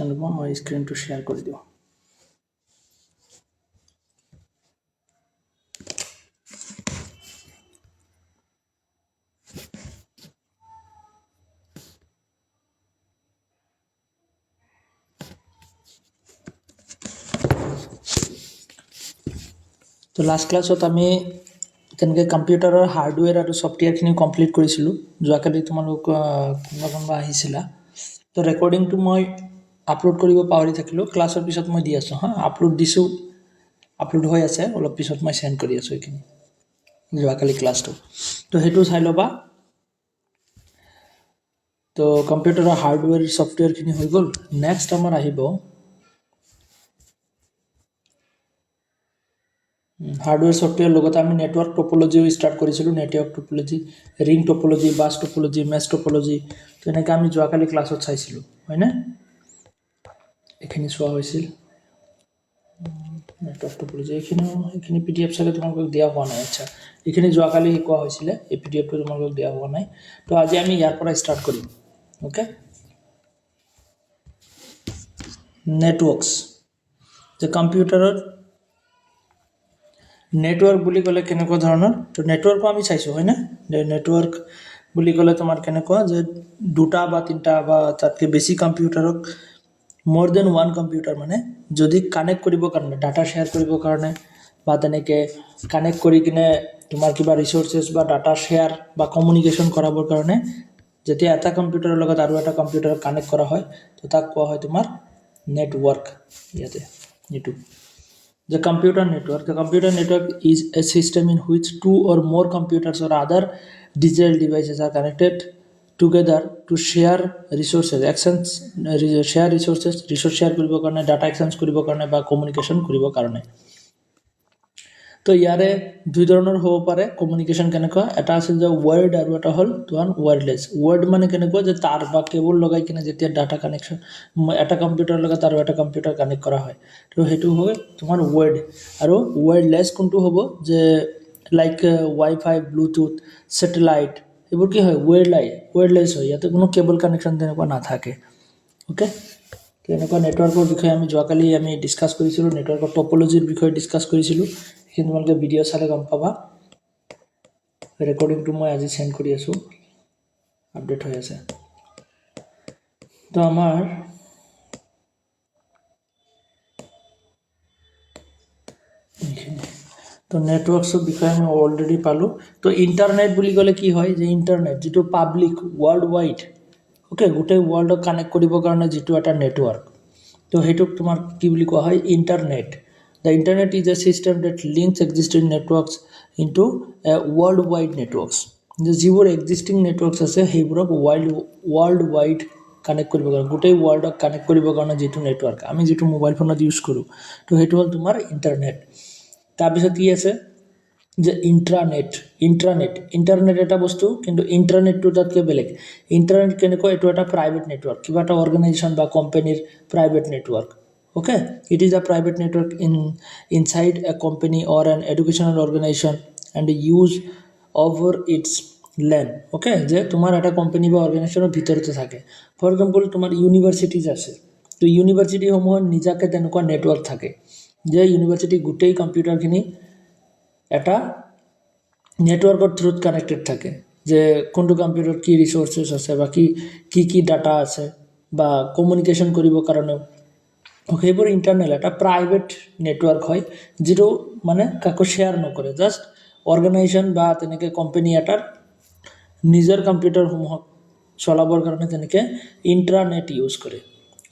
চলো মই স্ক্ৰিনটো শ্বেয়াৰ কৰি দিওঁ। তো লাষ্ট ক্লাছত আমি তেনেকৈ কম্পিউটাৰৰ হাৰ্ডৱেৰ আৰু ছফ্টৱেৰখিনি কমপ্লিট কৰিছিলোঁ। যোৱাকালি তোমালোক কোনোবা আহিছিলা। তো ৰেকৰ্ডিংটো মই আপলোড কৰিব পাহৰি থাকিলোঁ। ক্লাছৰ পিছত মই দি আছোঁ আপলোড দিছোঁ, আপলোড হৈ আছে, অলপ পিছত মই চেণ্ড কৰি আছোঁ এইখিনি যোৱাকালি ক্লাছটো। তো সেইটো চাই ল'বা। তো কম্পিউটাৰৰ হাৰ্ডৱেৰ ছফ্টৱেৰখিনি হৈ গ'ল। নেক্সট আমাৰ আহিব হাৰ্ডৱেৰ ছফ্টৱেৰ লগতে আমি নেটৱৰ্ক টপোলজিও ষ্টাৰ্ট কৰিছিলোঁ। Network topology, ring topology, bus topology, mesh topology, তো এনেকৈ আমি যোৱাকালি ক্লাছত চাইছিলোঁ, হয়নে? এইখিনি চোৱা হৈছিল। নেটৱৰ্ক টপোলজি এইখিনি PDF চাগে তোমালোকক দিয়া হোৱা নাই। আচ্ছা, এইখিনি যোৱাকালি শিকোৱা হৈছিলে, এই PDFটো তোমালোকক দিয়া হোৱা নাই। তো আজি আমি ইয়াৰ পৰা ষ্টাৰ্ট কৰিম। Okay, networks. যে কম্পিউটাৰত নেটৱৰ্ক বুলি ক'লে কেনেকুৱা ধৰণৰ? তো নেটৱৰ্কো আমি চাইছোঁ, হয়নে? নেটৱৰ্ক বুলি ক'লে তোমাৰ কেনেকুৱা যে দুটা বা তিনিটা বা তাতকৈ বেছি কম্পিউটাৰক মোৰ দেন ওৱান কম্পিউটাৰ মানে যদি কানেক্ট কৰিবৰ কাৰণে, ডাটা শ্বেয়াৰ কৰিবৰ কাৰণে বা তেনেকৈ কানেক্ট কৰি কিনে তোমাৰ কিবা ৰিচোৰ্চেছ বা ডাটা শ্বেয়াৰ বা কমিউনিকেশ্যন কৰাবৰ কাৰণে যেতিয়া এটা কম্পিউটাৰৰ লগত আৰু এটা কম্পিউটাৰ কানেক্ট কৰা হয়, তো তাক কোৱা হয় তোমাৰ নেটৱৰ্ক। ইয়াতে এইটো the computer network is a system in which two or more computers or other digital devices are connected together to share resources, resource share কৰিব কাৰণে, data exchange কৰিব কাৰণে বা communication কৰিব কাৰণে। তো ইয়াৰে দুই ধৰণৰ হ'ব পাৰে কমিউনিকেশ্যন। কেনেকুৱা? এটা আছিল যে ৱাৰ্ড আৰু এটা হ'ল তোমাৰ ৱায়াৰলেছ। ৱাৰ্ড মানে কেনেকুৱা যে তাৰ বা কেবল লগাই কিনে যেতিয়া ডাটা কানেকশ্যন এটা কম্পিউটাৰৰ লগত আৰু এটা কম্পিউটাৰ কানেক্ট কৰা হয়, তো সেইটো হয় তোমাৰ ৱাৰ্ড। আৰু ৱায়াৰলেছ কোনটো হ'ব? যে লাইক ৱাইফাই, ব্লুটুথ, ছেটেলাইট, এইবোৰ কি হয়? ৱায়াৰলেছ হয়। ইয়াতে কোনো কেবল কানেকশ্যন তেনেকুৱা নাথাকে। অ'কে, তো এনেকুৱা নেটৱৰ্কৰ বিষয়ে আমি যোৱাকালি ডিছকাছ কৰিছিলোঁ। নেটৱৰ্কৰ টপোলজিৰ বিষয়ে ডিছকাছ কৰিছিলোঁ। সেইখিনি তোমালোকে ভিডিঅ' চালে গম পাবা। ৰেকৰ্ডিংটো মই আজি চেণ্ড কৰি আছোঁ, আপডেট হৈ আছে। তো আমাৰ তো নেটৱৰ্কছৰ বিষয়ে আমি অলৰেডি পালোঁ। তো ইণ্টাৰনেট বুলি ক'লে কি হয়? যে ইণ্টাৰনেট যিটো পাব্লিক ৱৰ্ল্ড ৱাইড, অ'কে, গোটেই ৱৰ্ল্ডক কানেক্ট কৰিবৰ কাৰণে যিটো এটা নেটৱৰ্ক, তো সেইটোক তোমাৰ কি বুলি কোৱা হয়? Internet. The internet is a system that links existing networks into world wide networks. যে যিবোৰ এক্সিষ্টিং নেটৱৰ্কছ আছে সেইবোৰক ৱৰ্ল্ড ৱাইড কানেক্ট কৰিবৰ কাৰণে, গোটেই ৱৰ্ল্ডক কানেক্ট কৰিবৰ কাৰণে যিটো নেটৱৰ্ক আমি যিটো মোবাইল ফোনত ইউজ কৰোঁ, তো সেইটো হ'ল তোমাৰ ইণ্টাৰনেট। তাৰপিছত কি আছে? যে ইণ্টাৰনেট এটা বস্তু, কিন্তু ইণ্টাৰনেটটো তাতকৈ বেলেগ। ইণ্টাৰনেট কেনেকুৱা? এইটো এটা প্ৰাইভেট নেটৱৰ্ক, কিবা এটা অৰ্গেনাইজেশ্যন বা কোম্পানীৰ private network. Okay, it is a private network inside a company or an educational organisation and use over its LAN. Okay, যে তোমাৰ এটা কোম্পানী বা অৰ্গেনাইজেশ্যনৰ ভিতৰতে থাকে। ফৰ এক্সাম্পল তোমাৰ ইউনিভাৰ্চিটিজ আছে, তো ইউনিভাৰ্চিটিসমূহৰ নিজাকৈ তেনেকুৱা নেটৱৰ্ক থাকে যে ইউনিভাৰ্চিটি গোটেই কম্পিউটাৰখিনি এটা নেটৱৰ্কৰ থ্ৰুত কানেক্টেড থাকে। যে কোনটো কম্পিউটাৰত কি ৰিচোৰ্চেছ আছে বা কি ডাটা আছে বা কমিউনিকেশ্যন কৰিবৰ কাৰণেও, সেইবোৰ ইণ্টাৰনেল এটা প্ৰাইভেট নেটৱৰ্ক হয়, যিটো মানে কাকো শ্বেয়াৰ নকৰে। জাষ্ট অৰ্গেনাইজেশ্যন বা তেনেকৈ কোম্পানী এটাৰ নিজৰ কম্পিউটাৰসমূহক চলাবৰ কাৰণে তেনেকৈ ইণ্ট্ৰানেট ইউজ কৰে।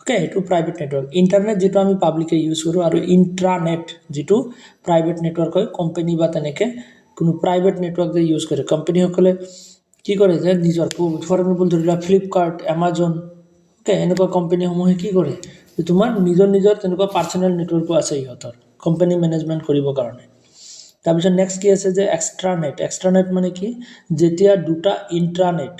অ'কে, এইটো প্ৰাইভেট নেটৱৰ্ক। ইণ্টাৰনেট যিটো আমি পাব্লিকে ইউজ কৰোঁ, আৰু ইণ্ট্ৰানেট যিটো প্ৰাইভেট নেটৱৰ্ক হয়, কোম্পানী বা তেনেকৈ কোনো প্ৰাইভেট নেটৱৰ্ক যে ইউজ কৰে। কোম্পানীসকলে কি কৰে? যে নিজৰ ফৰ এক্সাম্পল ধৰি লোৱা ফ্লিপকাৰ্ট, এমাজন, অ'কে, এনেকুৱা কোম্পানীসমূহে কি কৰে? যে তোমাৰ নিজৰ তেনেকুৱা পাৰ্চনেল নেটৱৰ্কো আছে ইহঁতৰ কোম্পানী মেনেজমেণ্ট কৰিবৰ কাৰণে। তাৰপিছত নেক্সট কি আছে? যে এক্সট্ৰানেট মানে কি? যেতিয়া দুটা ইণ্টাৰনেট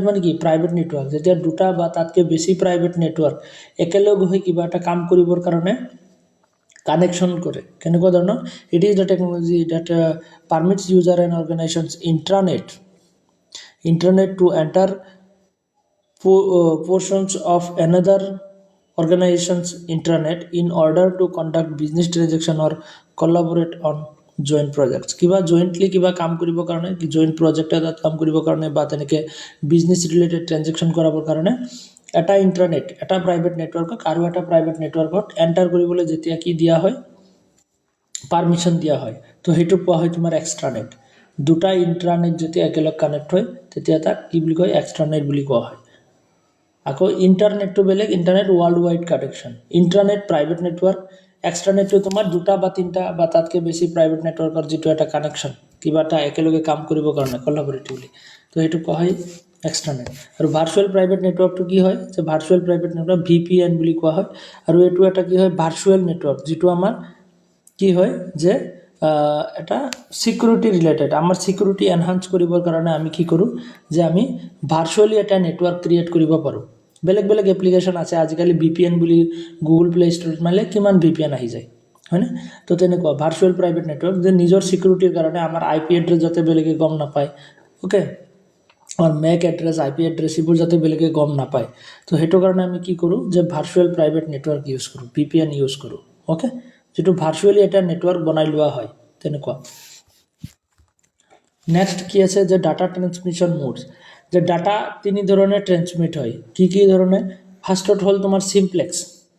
মানে কি? Private network. যেতিয়া দুটা বা তাতকৈ বেছি প্ৰাইভেট নেটৱৰ্ক একেলগ হৈ কিবা এটা কাম কৰিবৰ কাৰণে কানেকশ্যন কৰে। কেনেকুৱা ধৰণৰ? It is the technology that permits user and organisations internet to enter portions of another organizations intranet in order to conduct business transaction or collaborate on joint projects কিবা jointly কিবা কাম কৰিবৰ কাৰণে joint project এটাত কাম কৰিবৰ কাৰণে বা তেনেকে business related transaction কৰাবৰ কাৰণে এটা ইন্টাৰনেট এটা প্ৰাইভেট নেটৱৰ্কক আৰু এটা প্ৰাইভেট নেটৱৰ্কত এন্টাৰ কৰিবলৈ যেতিয়া কি দিয়া হয় পাৰমিশন দিয়া হয় তো হেতু কোৱা হয় তোমাৰ এক্সট্ৰানেট দুটা ইন্ট্ৰানেট যেতিয়া একেলগ কানেক্ট হয় তেতিয়া তাক কি বুলি কয় এক্সট্ৰানেট বুলি কোৱা হয় আকৌ ইন্টাৰনেটটো বেলেগ internet world wide connection intranet private network এক্সট্ৰানেটটো তোমাৰ দুটা বা তিনটা বা তাতকৈ বেছি প্ৰাইভেট নেটৱৰ্কৰ যেটো এটা কানেকশন কিবা এটা একেলগে কাম কৰিবৰ কাৰণে কোলাবৰেটিভলি তো হেতু কোৱা হয় এক্সট্ৰানেট আৰু ভাৰ্চুৱেল প্ৰাইভেট নেটৱৰ্কটো কি হয় যে ভাৰ্চুৱেল প্ৰাইভেট নেটৱৰ্ক VPN বুলি কোৱা হয় আৰু এটো এটা কি হয় ভাৰ্চুৱেল নেটৱৰ্ক যেটো আমাৰ কি হয় যে এটা সিকিউৰিটি ৰিলেটেড আমাৰ সিকিউৰিটি এনহান্স কৰিবৰ কাৰণে আমি কি কৰো যে আমি ভাৰ্চুৱেলি এটা নেটৱৰ্ক ক্ৰিয়েট কৰিব পাৰো বেলেগ বেলেগ এপ্লিকেশন আছে আজিকালি VPN বুলি গুগল প্লে ষ্টৰত মালে কিমান VPN আহি যায় হয়নে তো তেনেকুৱা ভাৰ্চুৱেল প্ৰাইভেট নেটৱৰ্ক যে নিজৰ সিকিউৰিটিৰ কাৰণে আমাৰ IP এড্ৰেছ যাতে বেলেগে গম নাপায় ওকে और मैक एड्रेस IP एड्रेस इबुर जाते बेलेगे गम ना पाए तो हेतु कारण আমি কি করু যে ভার্চুয়াল প্রাইভেট নেটওয়ার্ক ইউজ করু VPN ইউজ করু ওকে যেটো ভার্চুয়ালি এটা নেটওয়ার্ক বনাই লোৱা হয় তেনেকুৱা নেক্সট কি আছে যে ডাটা ট্রান্সমিশন মোডস যে ডাটা তিনি ধরনের ট্রান্সমিট হয় কি ধরনের ফার্স্টত হল তোমার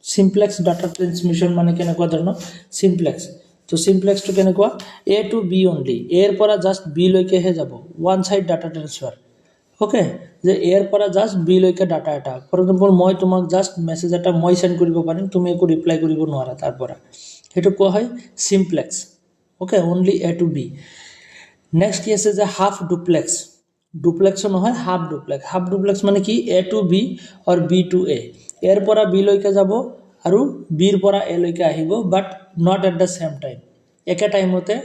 সিমপ্লেক্স ডাটা ট্রান্সমিশন মানে কেনেকুৱা ধৰণৰ সিমপ্লেক্স তো সিমপ্লেক্স টু কেনেকুৱা A to B only এৰ পৰা জাস্ট B লৈকেহে যাব one side data transfer okay যে এৰ পৰা জাস্ট বি লৈকে ডাটা এটা ফৰ এক্সাম্পল মই তোমাক জাস্ট মেসেজ এটা মই সেন্ড কৰিব পাৰিম তুমি একো ৰিপ্লাই কৰিব নোৱাৰা তাৰ পৰা হেতু কোৱা হয় simplex okay only A to B next কি আছে যে হাফ ডুপ্লেক্স নহয় হাফ ডুপ্লেক্স মানে কি A to B or B to A এর পৰা B লৈকে যাব আৰু B ৰ পৰা A লৈকে আহিব but not at the same time একে টাইমতে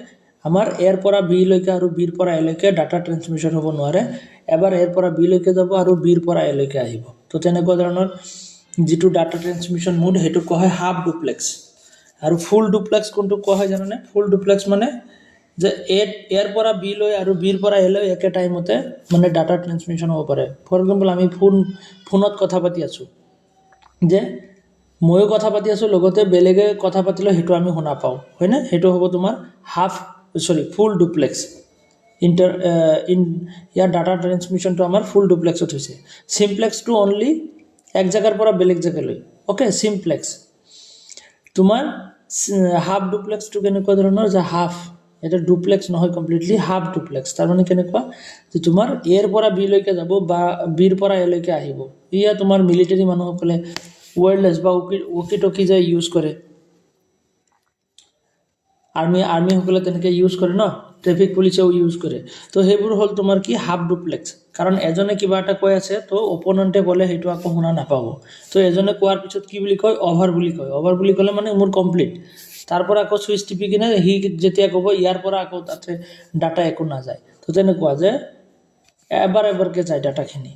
আমাৰ এৰ পৰা B লৈকে আৰু B ৰ পৰা A লৈকে ডাটা ট্ৰান্সমিশন হ'ব নোৱাৰে এবাৰ এৰ পৰা B লৈকে যাব আৰু B ৰ পৰা A লৈকে আহিব তো তেনেকুৱা ধৰণৰ যেটো ডাটা ট্ৰান্সমিশন মোড হেতু কোৱা হয় হাফ ডুপ্লেক্স আৰু ফুল ডুপ্লেক্স কোনটো কোৱা হয় জানানে ফুল ডুপ্লেক্স মানে যে এৰ পৰা B লৈ আৰু B ৰ পৰা A লৈ একে টাইমতে মানে ডাটা ট্ৰান্সমিশন হ'ব পাৰে ফৰ এক্সাম্পল আমি ফোনত কথা পাতি আছো যে ময়ো কথা পাতি আছো লগতে বেলেগে কথা পাতিলে হেতু আমি শুনা পাও হয়নে হেতু হ'ব তোমাৰ ফুল ডুপ্লেক্স ইন ইয়াৰ ডাটা ট্ৰান্সমিশনটো আমাৰ ফুল ডুপ্লেক্সত হৈছে সিমপ্লেক্সটো অনলি এক জায়গাৰ পৰা বেলেগ জায়গালৈ ওকে সিমপ্লেক্স তোমাৰ হাফ ডুপ্লেক্সটো কেনেকুৱা ধৰণৰ যে হাফ এটা ডুপ্লেক্স নহয় কমপ্লিটলি হাফ ডুপ্লেক্স তাৰ মানে কেনেকুৱা যে তোমাৰ এৰ পৰা B লৈকে যাব বা B ৰ পৰা A লৈকে আহিব ইয়া তোমাৰ মিলিটাৰী মানুহসকলে ওয়্যাৰলেস বা ওকি টকি যে ইউজ কৰে আৰ্মি সকলে তেনেকে ইউজ কৰে ন ট্ৰাফিক পুলিশেও ইউজ কৰে তো হেবোৰ হল তোমাৰ কি হাফ ডুপ্লেক্স কাৰণ এজনে কিবা এটা কৈ আছে তো অপোনেন্টে বলে হেতু আকো শুনা নাপাব তো এজনে কোৱাৰ পিছত কি বুলি কয় ওভাৰ বুলি কলে মানে মোৰ কমপ্লিট তাৰ পৰা আকো সুইচ টিপি কিনে হি যেতিয়া কব ইয়াৰ পৰা আকো তাতে ডাটা একো না যায় তো তেনেকুৱা যে এবাৰকে যায় ডাটাখিনি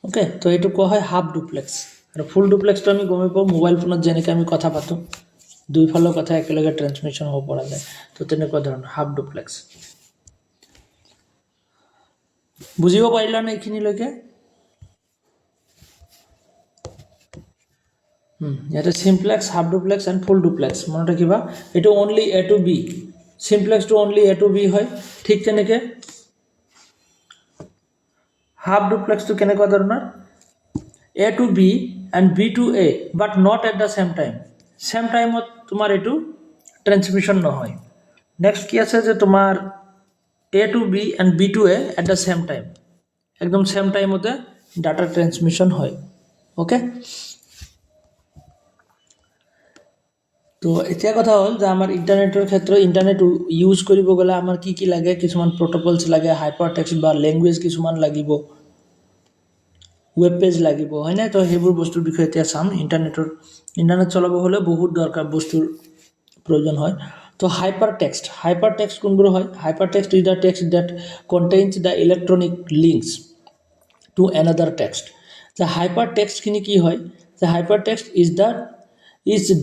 ওকে তো এটো কোৱা হয় হাফ ডুপ্লেক্স আৰু ফুল ডুপ্লেক্সটো আমি গমে পাওঁ মোবাইল ফোনত যেনেকৈ আমি কথা পাতো দুই ফালৰ কথা একেলগে ট্ৰান্সমিশন হ'ব পৰা যায় তো তেনেকুৱা ধৰণৰ হাফ ডুপ্লেক্স বুজিব পাৰিলা নে এইখিনি লৈকে এটা simplex half duplex and full duplex মনত ৰাখিবা এটো only A to B simplex to only A to B হয় ঠিক তেনেকে হাফ ডুপ্লেক্স টু কেনেকুৱা ধৰণৰ A to B and B to A but not at the same টাইমত তোমাৰ এটো ট্ৰান্সমিশন নহয় নেক্সট কি আছে যে তোমাৰ A to B and B to A at the same time একদম সেম টাইমতে ডাটা ট্রান্সমিশন হয় ওকে তো এতিয়া কথা হল যে আমাৰ ইন্টাৰনেটৰ ক্ষেত্ৰত ইন্টাৰনেট ইউজ কৰিব গলে আমাৰ কি লাগে কিছুমান প্ৰটোকলস লাগে হাইপাৰ টেক্সট বা ল্যাঙ্গুৱেজ কিছুমান লাগিব ওয়েব পেজ লাগিব হয় না তো হেবোৰ বস্তুৰ বিষয়ে এতিয়া চাম ইন্টাৰনেট চলাব হলে বহুত দৰকাৰ বস্তুৰ প্ৰয়োজন হয় তো হাইপাৰ টেক্সট কোনবোৰ হয় hyper text is the text that contains the electronic links to another text the hypertext খিনি কি হয় the hypertext is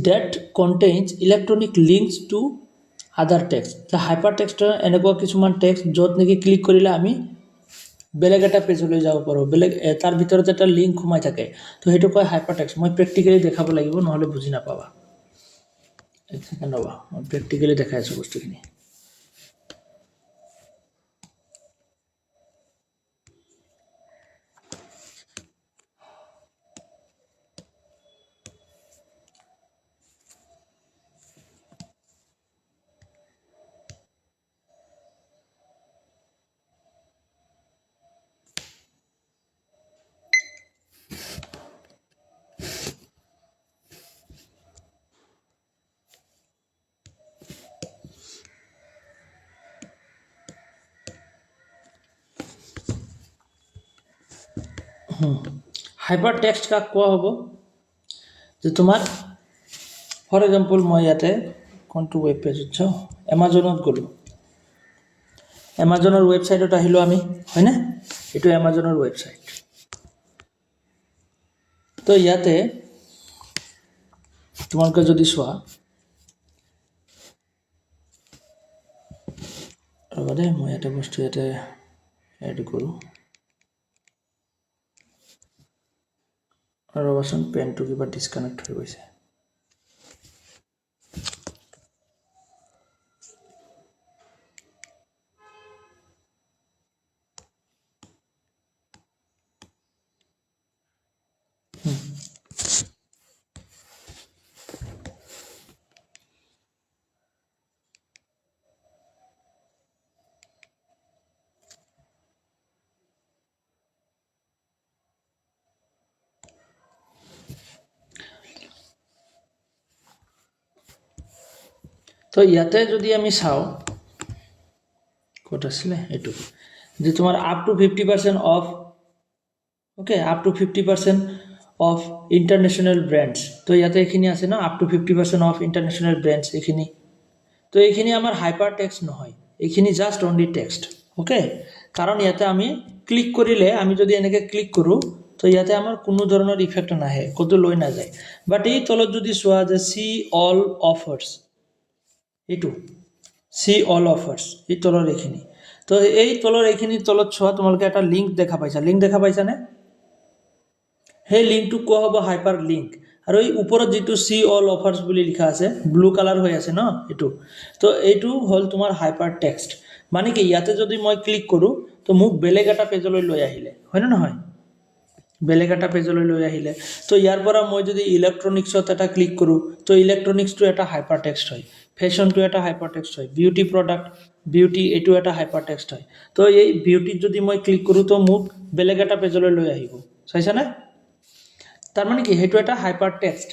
that contains electronic links to other text the hypertext এনেকুৱা কিছুমান টেক্সট যত নেকি ক্লিক কৰিলে আমি বেলেগ এটা পেজলৈ যাব পাৰোঁ, বেলেগ তাৰ ভিতৰত এটা লিংক সোমাই থাকে, তো সেইটো কয় হাইপাৰ টেক্সট। মই প্ৰেক্টিকেলি দেখাব লাগিব, নহ'লে বুজি নাপাবা। এক ছেকেণ্ড ৰ'বা, মই প্ৰেক্টিকেলি দেখাই আছোঁ বস্তুখিনি। হাইপাৰ টেক্সট কাক কোৱা হ'ব? যে তোমাৰ ফৰ এক্সাম্পল মই ইয়াতে কোনটো ৱেব পেজত চাওঁ, এমাজনত গ'লোঁ, এমাজনৰ ৱেবছাইটত আহিলোঁ আমি, হয়নে? এইটো এমাজনৰ ৱেবছাইট। তো ইয়াতে তোমালোকে যদি চোৱা, ৰ'বা দেই, মই এটা বস্তু ইয়াতে এড কৰোঁ, ৰ'বাচোন, পেনটো কিবা ডিছকানেক্ট হৈ গৈছে। তো ইয়াতে যদি আমি চাওঁ, ক'ত আছিলে এইটো, যে তোমাৰ up to 50% off, okay, up to 50% off international brands. তো ইয়াতে এইখিনি আছে ন, up to 50% off international brands, এইখিনি। তো এইখিনি আমাৰ হাইপাৰ টেক্সট নহয়, এইখিনি জাষ্ট অনলি টেক্সট, অ'কে। কাৰণ ইয়াতে আমি ক্লিক কৰিলে, আমি যদি এনেকৈ ক্লিক কৰোঁ, তো ইয়াতে আমাৰ কোনো ধৰণৰ ইফেক্ট নাহে, ক'তো লৈ নাযায়। বাট এই তলত যদি চোৱা যে চি অল অফাৰ্ছ, এইটো চি অল অফাৰ্ছ, এই তলৰ এইখিনি, তো এই তলৰ এইখিনিৰ তলত চোৱা, তোমালোকে এটা লিংক দেখা পাইছা, লিংক দেখা পাইছানে? সেই লিংকটো কোৱা হ'ব হাইপাৰ লিংক। আৰু এই ওপৰত যিটো চি অল অফাৰ্ছ বুলি লিখা আছে, ব্লু কালাৰ হৈ আছে ন এইটো, তো এইটো হ'ল তোমাৰ হাইপাৰ টেক্সট। মানে কি, ইয়াতে যদি মই ক্লিক কৰোঁ, তো মোক বেলেগ এটা পেজলৈ লৈ আহিলে, হয়নে নহয়? বেলেগ এটা পেজলৈ লৈ আহিলে। তো ইয়াৰ পৰা মই যদি ইলেক্ট্ৰনিক্সত এটা ক্লিক কৰোঁ, তো ইলেক্ট্ৰনিক্সটো এটা হাইপাৰ টেক্সট হয়, ফেশ্বনটো এটা হাইপাৰ টেক্সট হয়, বিউটি প্ৰডাক্ট, বিউটি এইটো এটা হাইপাৰ টেক্সট হয়। তো এই বিউটিত যদি মই ক্লিক কৰোঁ, তো মোক বেলেগ এটা পেজলৈ লৈ আহিব, চাইছানে? তাৰমানে কি, সেইটো এটা হাইপাৰ টেক্সট।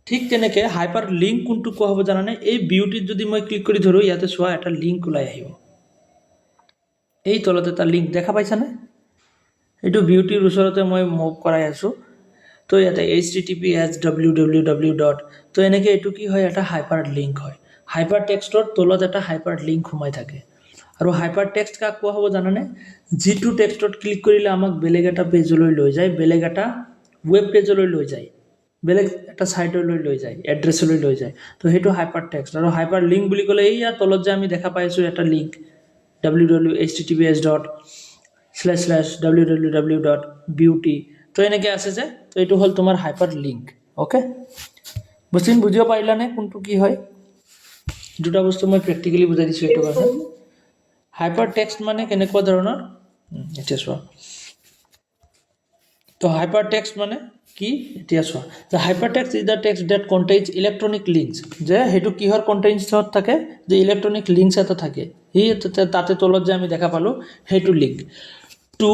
ঠিক তেনেকৈ হাইপাৰ লিংক কোনটো কোৱা হ'ব জানানে? এই বিউটিত যদি মই ক্লিক কৰি ধৰোঁ, ইয়াতে চোৱা এটা লিংক ওলাই আহিব, এই তলত এটা লিংক দেখা পাইছানে? এইটো বিউটিৰ ওচৰতে মই মুভ কৰাই আছোঁ। তো ইয়াতে https://www. তো এনেকৈ এইটো কি হয়, এটা হাইপাৰ লিংক হয়। হাইপাৰ টেক্সটৰ তলত এটা হাইপাৰ লিংক সোমাই থাকে। আৰু হাইপাৰ টেক্সট কাক কোৱা হ'ব জানানে? যিটো টেক্সটত ক্লিক কৰিলে আমাক বেলেগ এটা পেজলৈ লৈ যায়, বেলেগ এটা ৱেব পেজলৈ লৈ যায়, বেলেগ এটা ছাইটলৈ লৈ যায়, এড্ৰেছলৈ লৈ যায়, তো সেইটো হাইপাৰ টেক্সট। আৰু হাইপাৰ লিংক বুলি ক'লে এইয়া তলত যে আমি দেখা পাইছোঁ এটা লিংক, https://www.beauty, তো এনেকৈ আছে যে, তো এইটো হ'ল তোমাৰ হাইপাৰ লিংক, অ'কে। বস্তুখিনি বুজিব পাৰিলানে কোনটো কি হয়? দুটা বস্তু মই প্ৰেক্টিকেলি বুজাই দিছোঁ এইটো কাৰণে। হাইপাৰ টেক্সট মানে কেনেকুৱা ধৰণৰ, এতিয়া চোৱা। তো হাইপাৰ টেক্সট মানে কি, এতিয়া চোৱা। The hyper text is the text that contains electronic links. যে সেইটো কিহৰ কণ্টেইনছত থাকে, যে ইলেক্ট্ৰনিক লিংকছ এটা থাকে, সি তাতে তলত যে আমি দেখা পালোঁ, সেইটো লিংক টু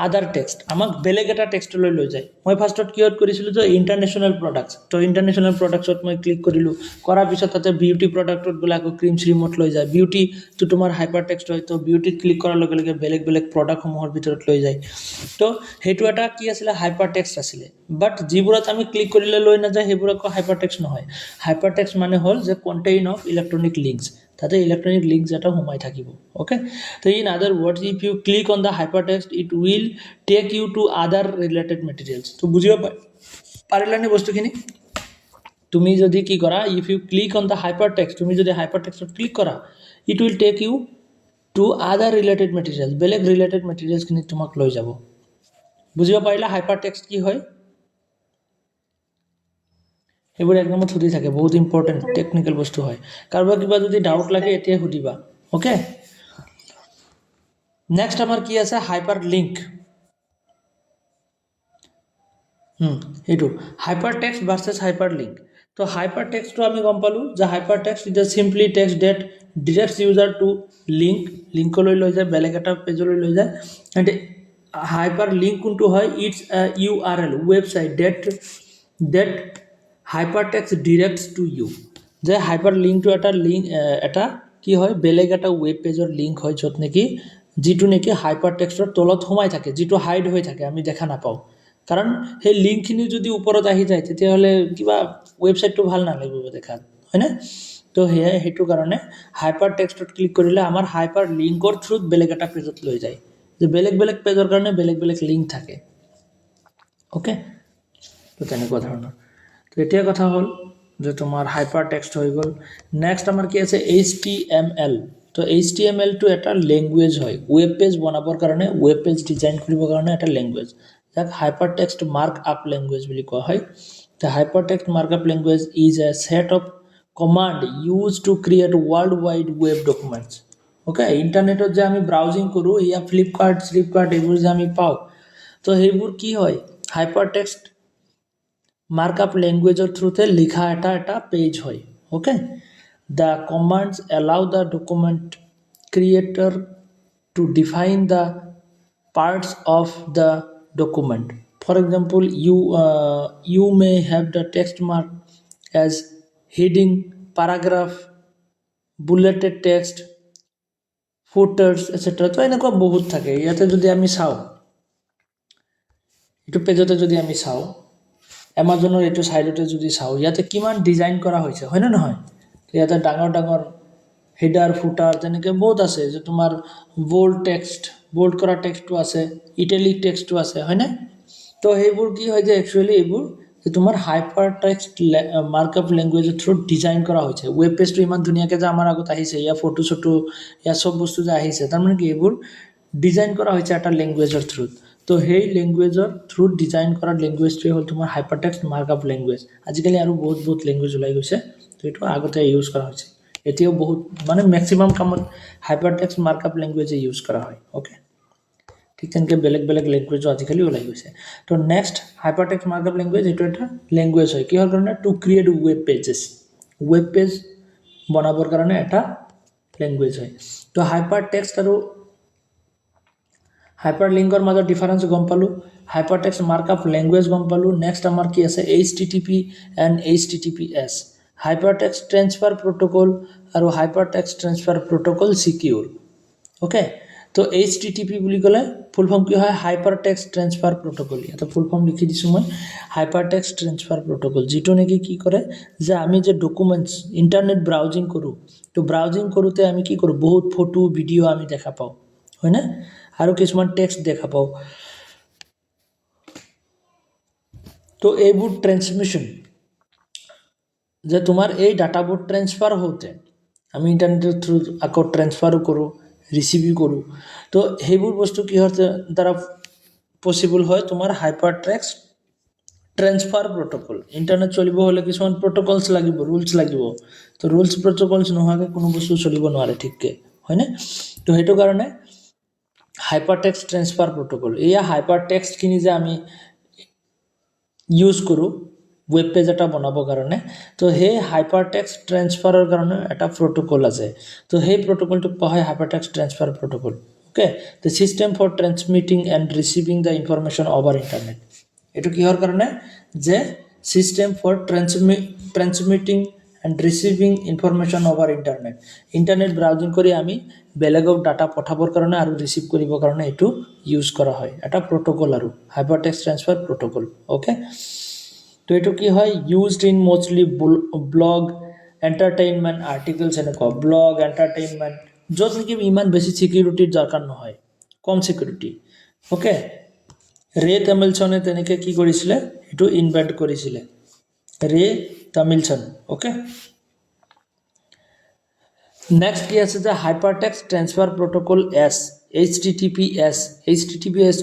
আদাৰ টেক্সট, আমাক বেলেগ এটা টেক্সটলৈ লৈ যায়। মই ফাৰ্ষ্টত কিহত কৰিছিলোঁ, যে ইণ্টাৰনেশ্যনেল প্ৰডাক্টছ, তো ইণ্টাৰনেশ্যনেল প্ৰডাক্টছত মই ক্লিক কৰিলোঁ, কৰাৰ পিছত তাতে বিউটি প্ৰডাক্টত বোলে আকৌ ক্ৰীম শ্ৰীমত লৈ যায়, বিউটিটো তোমাৰ হাইপাৰ টেক্সট হয়। তো বিউটিত ক্লিক কৰাৰ লগে লগে বেলেগ বেলেগ প্ৰডাক্টসমূহৰ ভিতৰত লৈ যায়। তো সেইটো এটা কি আছিলে, হাইপাৰ টেক্সট আছিলে। বাট যিবোৰত আমি ক্লিক কৰিলে লৈ নাযায়, সেইবোৰ আকৌ হাইপাৰ টেক্সট নহয়। হাইপাৰ টেক্সট মানে হ'ল যে কণ্টেইন অফ ইলেক্ট্ৰনিক লিংকছ, তাতে ইলেক্ট্ৰনিক লিংকছ এটা সোমাই থাকিব, অ'কে। তো in other words, if you click on the hypertext, it will take you to other related materials. তো বুজিব পাৰিলানে বস্তুখিনি? তুমি যদি কি কৰা, if you click on the hypertext, তুমি যদি হাইপাৰ টেক্সটত ক্লিক কৰা, it will take you to other related materials, বেলেগ ৰিলেটেড মেটেৰিয়েলছখিনি তোমাক লৈ যাব। বুজিব পাৰিলা হাইপাৰ টেক্সট কি হয়? সেইবোৰ একদমত সুধি থাকে, বহুত ইম্পৰ্টেণ্ট টেকনিকেল বস্তু হয়। কাৰোবাৰ কিবা যদি ডাউট লাগে এতিয়াই সুধিবা, অ'কে। নেক্সট আমাৰ কি আছে? Hyper link. এইটো hyper text versus hyper link. তো হাইপাৰ টেক্সটটো আমি গম পালোঁ যে hyper text is a simply text that directs user to লিংকলৈ লৈ যায়, বেলেগ এটা পেজলৈ লৈ যায়। এণ্ড হাইপাৰ লিংক কোনটো হয়? It's URL website that hyper text directs to you. যে হাইপাৰ লিংকটো এটা কি হয়? বেলেগ এটা ৱেব পেজৰ লিংক হয়, য'ত নেকি যিটো নেকি হাইপাৰ টেক্সটৰ তলত সোমাই থাকে, যিটো হাইড হৈ থাকে, আমি দেখা নাপাওঁ। কাৰণ সেই লিংকখিনি যদি ওপৰত আহি যায় তেতিয়াহ'লে কিবা ৱেবছাইটটো ভাল নালাগিব দেখাত, হয়নে? তো সেয়াই, সেইটো কাৰণে হাইপাৰ টেক্সটত ক্লিক কৰিলে আমাৰ হাইপাৰ লিংকৰ থ্ৰুত বেলেগ এটা পেজত লৈ যায়। যে বেলেগ বেলেগ পেজৰ কাৰণে বেলেগ বেলেগ লিংক থাকে, অ'কে। তো তেনেকুৱা ধৰণৰ। তো এতিয়া কথা হ'ল যে তোমাৰ হাইপাৰ টেক্সট হৈ গ'ল। নেক্সট আমাৰ কি আছে? HTML। তো HTMLটো এটা লেংগুৱেজ হয়, ৱেব পেজ বনাবৰ কাৰণে, ৱেব পেজ ডিজাইন কৰিবৰ কাৰণে এটা লেংগুৱেজ, যাক hyper text mark up language বুলি কোৱা হয়। The hyper text mark up language is a set of command use to create world wide web documents. Okay, ইণ্টাৰনেটত যে আমি ব্ৰাউজিং কৰোঁ, ইয়া ফ্লিপকাৰ্ট এইবোৰ যে আমি পাওঁ, তো সেইবোৰ কি হয়? হাইপাৰ টেক্সট মাৰ্ক আপ লেংগুৱেজৰ থ্ৰুতে লিখা এটা পেজ হয়, okay. The commands allow the document creator to define the parts of the document. For example, you may have the text mark as heading, paragraph, bulleted text, footers, etc. তো এনেকুৱা বহুত থাকে। ইয়াতে যদি আমি চাওঁ, এইটো পেজতে যদি আমি চাওঁ, এমাজনৰ এইটো ছাইডতে যদি চাওঁ, ইয়াতে কিমান ডিজাইন কৰা হৈছে, হয়নে নহয়? ইয়াতে ডাঙৰ ডাঙৰ হেডাৰ ফুটাৰ তেনেকৈ বহুত আছে, যে তোমাৰ বোল্ড কৰা টেক্সটটো আছে, ইটালিক টেক্সটটো আছে, হয়নে? তো সেইবোৰ কি হয় যে একচুৱেলি এইবোৰ যে তোমাৰ হাইপাৰ টেক্সট মাৰ্ক আপ লেংগুৱেজৰ থ্ৰুত ডিজাইন কৰা হৈছে। ৱেব পেজটো ইমান ধুনীয়াকৈ যে আমাৰ আগত আহিছে, ইয়াৰ ফটো চটো, ইয়াৰ চব বস্তু যে আহিছে, তাৰমানে কি এইবোৰ ডিজাইন কৰা হৈছে এটা লেংগুৱেজৰ থ্ৰুত। তো সেই লেংগুৱেজৰ থ্ৰুত ডিজাইন কৰা লেংগুৱেজটোৱে হ'ল তোমাৰ hyper text mark up language. আজিকালি আৰু বহুত লেংগুৱেজ ওলাই গৈছে, তো এইটো আগতে ইউজ কৰা হৈছে। এতিয়াও বহুত, মানে মেক্সিমাম কামত হাইপাৰ টেক্সট মাৰ্ক আপ লেংগুৱেজে ইউজ কৰা হয়, অ'কে। ঠিক তেনেকৈ বেলেগ বেলেগ লেংগুৱেজো আজিকালি ওলাই গৈছে। তো next hyper text mark up language, এইটো এটা লেংগুৱেজ হয়, কিহৰ কাৰণে? To create web pages, web page বনাবৰ কাৰণে এটা লেংগুৱেজ হয়। তো হাইপাৰ টেক্সট আৰু হাইপাৰ লিংকৰ মাজত ডিফাৰেঞ্চ গম পালোঁ, hyper text mark up language গম পালোঁ। নেক্সট আমাৰ কি আছে? HTTP and HTTPS, hyper text transfer protocol আৰু hyper text transfer protocol secure, okay. তো HTTP বুলি ক'লে ফুল ফৰ্ম কি হয়? Hyper text transfer protocol. ইয়াতে ফুল ফৰ্ম লিখি দিছোঁ মই, হাইপাৰ টেক্সট ট্ৰেন্সফাৰ প্ৰট'কল, যিটো নেকি কি কৰে যে আমি যে ডকুমেণ্টছ ইণ্টাৰনেট ব্ৰাউজিং কৰোঁ, তো ব্ৰাউজিং কৰোঁতে আমি কি কৰোঁ? বহুত ফটো ভিডিঅ' আমি দেখা পাওঁ, হয়নে? আৰু কিছুমান টেক্সট দেখা পাওঁ। তো এইবোৰ ট্ৰেন্সমিশ্যন, যে তোমাৰ এই ডাটাবোৰ ট্ৰেন্সফাৰ হওঁতে আমি ইণ্টাৰনেটৰ থ্ৰুত আকৌ ট্ৰেন্সফাৰো কৰোঁ, ৰিচিভো কৰোঁ। তো সেইবোৰ বস্তু কিহৰ দ্বাৰা পচিবল হয়? তোমাৰ hyper text transfer protocol. Internet চলিব হ'লে কিছুমান প্ৰট'কলছ লাগিব, ৰুলছ লাগিব। তো ৰুলছ প্ৰট'কলছ নোহোৱাকৈ কোনো বস্তু চলিব নোৱাৰে ঠিককৈ, হয়নে? তো সেইটো কাৰণে হাইপাৰ টেক্সট ট্ৰেন্সফাৰ প্ৰট'কল, এয়া হাইপাৰ টেক্সটখিনি যে আমি ইউজ কৰোঁ ৱেব পেজ এটা বনাবৰ কাৰণে, তো সেই হাইপাৰ টেক্সট ট্ৰেন্সফাৰৰ কাৰণে এটা প্ৰট'কল আছে। তো সেই প্ৰট'কলটোক কোৱা হয় hyper text transfer protocol, okay. The system for transmitting and receiving the information over internet. এইটো কিহৰ কাৰণে? যে system for transmitting and receiving information over internet, internet browsing কৰি আমি বেলেগক ডাটা পঠাবৰ কাৰণে আৰু ৰিচিভ কৰিবৰ কাৰণে এইটো ইউজ কৰা হয়, এটা প্ৰট'কল আৰু hyper text transfer protocol, okay. তো এইটো কি হয়? Used in mostly blog, entertainment, articles, এনেকুৱা ব্লগ, এণ্টাৰটেইনমেণ্ট, য'ত নেকি ইমান বেছি ছিকিউৰিটিৰ দৰকাৰ নহয়, কম ছিকিউৰিটি, অ'কে। ৰে তামিলছনে তেনেকৈ কি কৰিছিলে? এইটো ইনভেণ্ট কৰিছিলে, ৰে তামিলছন, অ'কে। নেক্সট কি আছে যে hypertext transfer protocol S HTTPS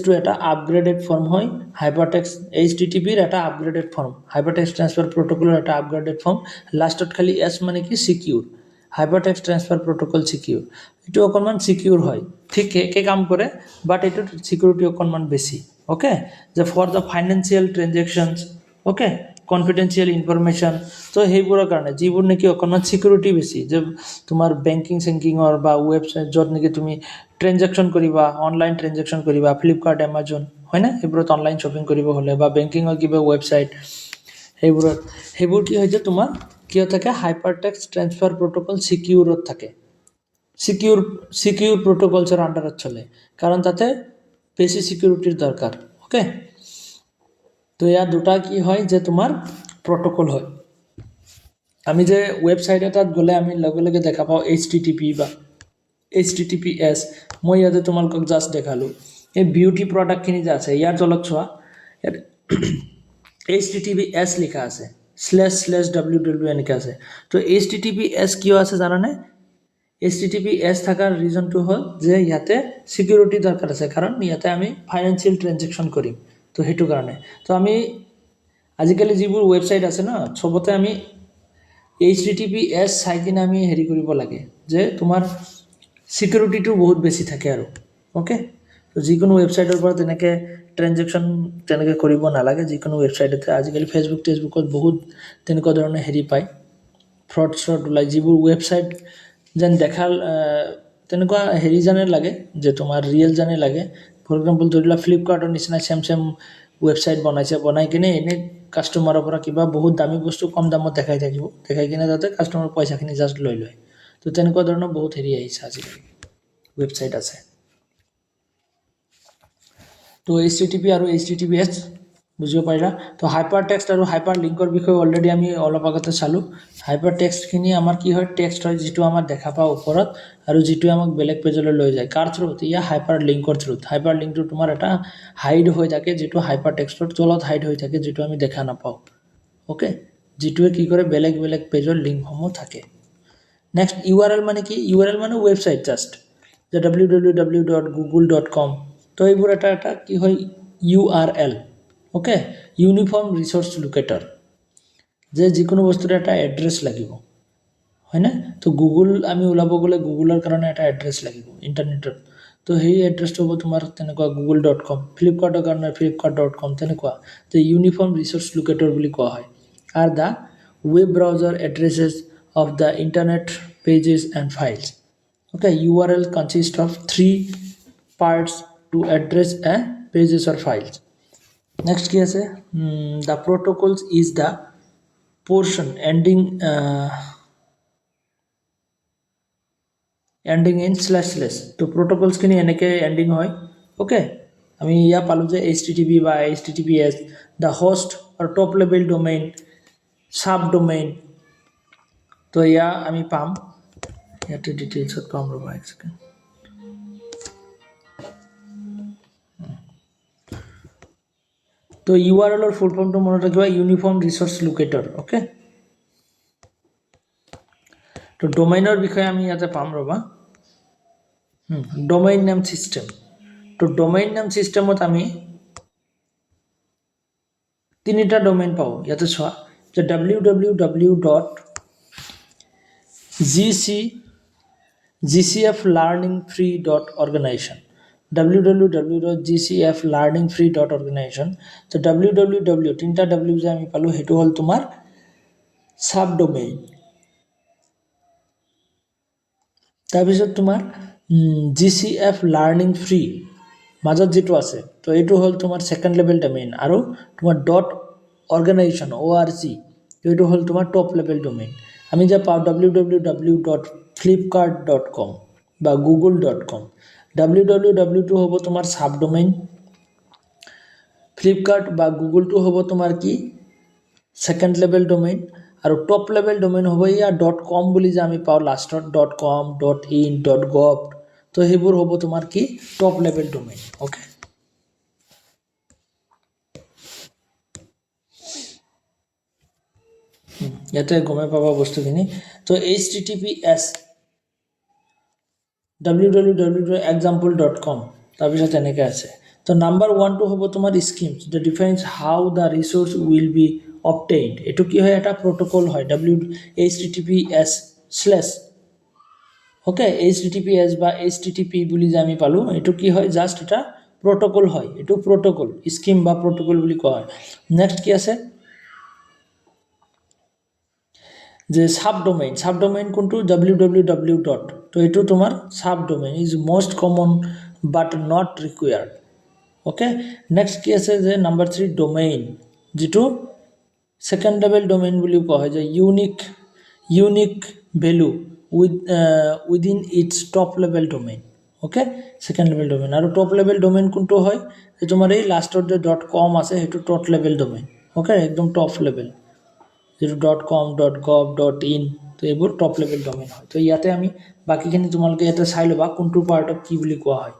টো এটা আপগ্ৰেডেড ফৰ্ম হয় হাইপাৰটেক্সট HTTP ৰ এটা আপগ্ৰেডেড ফৰ্ম হাইপাৰটেক্সট ট্ৰান্সফাৰ প্ৰট'কলৰ এটা আপগ্ৰেডেড ফৰ্ম লাষ্টত খালি এছ মানে কি সিকিউৰ হাইপাৰটেক্সট ট্ৰান্সফাৰ প্ৰট'কল সিকিউৰ এইটো অকণমান সিকিউৰ হয় ঠিক একে কাম কৰে বাট এইটো সিকিউৰিটি অকণমান বেছি ওকে যে for the financial transactions okay confidential information তো সেইবোৰৰ কাৰণে যিবোৰ নেকি অকণমান সিকিউৰিটি বেছি যে তোমাৰ বেংকিং চেংকিঙৰ বা ৱেবছাইট য'ত নেকি তুমি ট্ৰেনজেকশ্যন কৰিবা অনলাইন ট্ৰেনজেকশ্যন কৰিবা ফ্লিপকাৰ্ট এমাজন হয় না সেইবোৰত অনলাইন শ্বপিং কৰিব হ'লে বা বেংকিঙৰ কিবা ৱেবছাইট সেইবোৰ কি হয় যে তোমাৰ কিয় থাকে হাইপাৰটেক্সট ট্ৰান্সফাৰ প্ৰট'কল সিকিউৰত থাকে সিকিউৰ প্ৰট'কলছৰ আণ্ডাৰত চলে কাৰণ তাতে বেছি সিকিউৰিটিৰ দৰকাৰ ওকে তো ইয়াৰ দুটা কি হয় যে তোমাৰ প্ৰট'কল হয় আমি যে ৱেবছাইট এটাত গ'লে আমি লগে লগে দেখা পাওঁ HTTP বা HTTPS মই ইয়াতে তোমালোকক জাষ্ট দেখালোঁ এই বিউটি প্ৰডাক্টখিনি যে আছে ইয়াৰ তলত চোৱা ইয়াত HTTPS লিখা আছে //www এনেকৈ আছে তো HTTPS কিয় আছে জানানে HTTPS থকাৰ ৰিজনটো হ'ল যে ইয়াতে সিকিউৰিটি দৰকাৰ আছে কাৰণ ইয়াতে আমি ফাইনেন্সিয়েল ট্ৰানজেকশ্যন কৰিম তো সেইটো কাৰণে তো আমি আজিকালি যিবোৰ ৱেবছাইট আছে ন চবতে আমি HTTPS চাই কিনে আমি হেৰি কৰিব লাগে যে তোমাৰ সিকিউৰিটিটো বহুত বেছি থাকে আৰু ওকে তো যিকোনো ৱেবছাইটৰ পৰা তেনেকৈ ট্ৰানজেকশ্যন তেনেকৈ কৰিব নালাগে যিকোনো ৱেবছাইটতে আজিকালি ফেচবুকত বহুত তেনেকুৱা ধৰণে হেৰি পায় ফ্ৰড ওলাই যিবোৰ ৱেবছাইট যেন দেখাল তেনেকুৱা হেৰি জানে লাগে যে তোমাৰ ৰিয়েল জানে লাগে ফৰ এক্সাম্পল ধৰি লোৱা ফ্লিপকাৰ্টৰ নিচিনা চেম ৱেবছাইট বনাই কিনে এনেই কাষ্টমাৰৰ পৰা কিবা বহুত দামী বস্তু কম দামত দেখাই কিনে তাতে কাষ্টমাৰৰ পইচাখিনি জাষ্ট লৈ লয় তো তেনেকুৱা ধৰণৰ বহুত হেৰি আহিছে আজিকালি ৱেবছাইট আছে তো HTTP আৰু HTTPS বুজিব পাৰিলা তো হাইপাৰ টেক্সট আৰু হাইপাৰ লিংকৰ বিষয়ে অলৰেডি আমি অলপ আগতে চালোঁ হাইপাৰ টেক্সটখিনি আমাৰ কি হয় টেক্সট হয় যিটো আমাৰ দেখা পাওঁ ওপৰত আৰু যিটোৱে আমাক বেলেগ পেজলৈ লৈ যায় কাৰ থ্ৰুত ইয়া হাইপাৰ লিংকৰ থ্ৰুত হাইপাৰ লিংকটো তোমাৰ এটা হাইড হৈ থাকে যিটো হাইপাৰ টেক্সটৰ তলত হাইড হৈ থাকে যিটো আমি দেখা নাপাওঁ ওকে যিটোৱে কি কৰে বেলেগ বেলেগ পেজৰ লিংকসমূহ থাকে নেক্সট URL মানে কি URL মানে ৱেবছাইট জাষ্ট যে www.google.com তো এইবোৰ এটা কি হয় URL ওকে ইউনিফৰ্ম ৰিচোৰ্চ লোকেটৰ যে যিকোনো বস্তুৰ এটা এড্ৰেছ লাগিব হয় না তো গুগল আমি ওলাব গ'লে গুগলৰ কাৰণে এটা এড্ৰেছ লাগিব ইণ্টাৰনেটত তো সেই এড্ৰেছটো হ'ব তোমাৰ তেনেকুৱা google.com ফ্লিপকাৰ্টৰ কাৰণে flipkart.com তেনেকুৱা তো ইউনিফৰ্ম ৰিচোৰ্চ লোকেটৰ বুলি কোৱা হয় আৰু the web browser এড্ৰেছেছ of the internet pages and files okay URL consists of 3 parts to address a pages or files next কি আছে the protocols is the portion ending in // তো protocols খিনি এনেকে ending হয় okay আমি ইয়া পালো যে HTTP বা HTTPS the host or top level domain subdomain তো ইয়া আমি পাম ইয়াতে ডিটেইলছত পাম ৰবা এক সেকেন্ড তো URL or full form to মনত ৰাখিবা ইউনিফৰ্ম ৰিসোৰ্স লোকেটৰ ওকে তো ডোমেইনৰ বিষয়ে আমি ইয়াতে পাম ৰবা ডোমেইন নেম সিস্টেম তো ডোমেইন নেম সিস্টেমত আমি তিনিটা ডোমেইন পাও ইয়াতে চোৱা যে www.gcflearningfree.organization www.gcflearningfree.organization তো www তিনটা w যে আমি পালো হেতু হল তোমাৰ সাবডোমেইন তাৰপিছত তোমাৰ GCF লাৰ্নিং ফ্ৰী মাজত যেটো আছে তো এইটো হল তোমাৰ সেকেন্ড লেভেল ডোমেইন আৰু তোমাৰ .organization org এইটো হল তোমাৰ টপ লেভেল ডোমেইন আমি যে পাও www.flipkart.com বা google.com www টো হ'ব তোমাৰ সাবডোমেইন ফ্লিপকাৰ্ট বা গুগল টো হ'ব তোমাৰ কি সেকেন্ড লেভেল ডোমেইন আৰু টপ লেভেল ডোমেইন হ'ব ইয়া .com বুলি যে আমি পাও লাষ্টত .com .in .gov তো হেবোৰ হ'ব তোমাৰ কি টপ লেভেল ডোমেইন ওকে ইয়াতে গমে পাবা বস্তুখিনি তো HTTPS www.example.com তাৰপিছত এনেকৈ আছে তো নাম্বাৰ 1 টো হ'ব তোমাৰ scheme that defines how the resource will be obtained এটো কি হয় এটা প্ৰটোকল হয় https ওকে https বা http বুলি যে আমি পালো এটো কি হয় জাস্ট এটা প্ৰটোকল হয় এটো প্ৰটোকল স্কিম বা প্ৰটোকল বুলি কোৱা হয় নেক্সট কি আছে যে সাবডোমেইন কোনটো www ডট তো এটো তোমাৰ subdomain is most common but not required okay next কি আছে যে নাম্বাৰ 3 ডোমেইন যেটো সেকেন্ড লেভেল ডোমেইন বুলি কোৱা হয় যে unique value within its top level domain okay second level domain আৰু টপ লেভেল ডোমেইন কোনটো হয় যে তোমাৰ এই লাষ্টৰ যে .com আছে হেতু টপ লেভেল ডোমেইন ওকে একদম টপ লেভেল যেটো .com .gov .in তো এইবোৰ টপ লেভেল ডোমেইন হয় তো ইয়াতে আমি বাকিখিনি তোমালোকে এটা চাই লবা কোনটো পাৰ্টক কি বুলি কোৱা হয়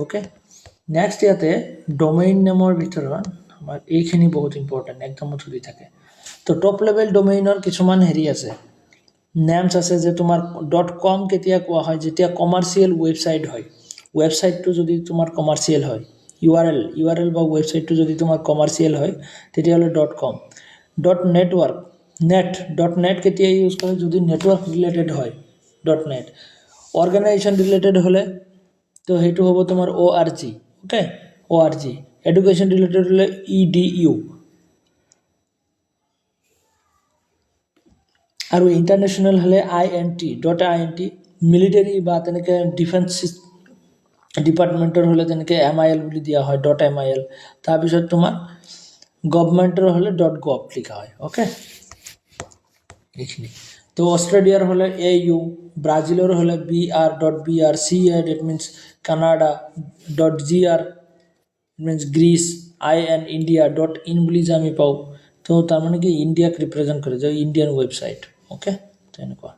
ওকে নেক্সট ইয়াতে ডোমেইন নেমৰ ভিতৰত আমাৰ এইখিনি বহুত ইম্পৰ্টেন্ট একদম ধৰি থাকে তো টপ লেভেল ডোমেইনৰ কিছুমান হেৰি আছে নেমস আছে যে তোমাৰ .com কেতিয়া কোৱা হয় যেতিয়া কমাৰ্শিয়াল ওয়েবসাইট হয় ওয়েবসাইটটো যদি তোমাৰ কমাৰ্শিয়াল হয় URL বা ওয়েবসাইটটো যদি তোমাৰ কমাৰ্শিয়াল হয় তেতিয়া হলে .com .network net কেতিয়া ইউজ কৰে যদি নেটওয়াৰ্ক ৰিলেটেড হয় .net অৰ্গানাইজেশন ৰিলেটেড হলে তো হেতু হ'ব তোমাৰ org okay org education related হলে edu আৰু ইন্টাৰনেশনাল হলে int মিলিটাৰী বা তেনেকে ডিফেন্স ডিপাৰ্টমেন্টৰ হলে তেনেকে mil বুলি দিয়া হয় .mil তাৰ পিছত তোমাৰ গভৰ্নমেন্টৰ হলে .gov লিখা হয় ওকে এইখিনি তো অস্ট্রেলিয়ার হলে au ব্রাজিলের হলে br.br ca that means canada .gr means greece in india .in বুলি যে আমি পাও তো তাৰ মানে কি ইন্ডিয়াক ৰিপ্ৰেজেন্ট কৰে যে ইন্ডিয়ান ওয়েবসাইট ওকে তেনেকুৱা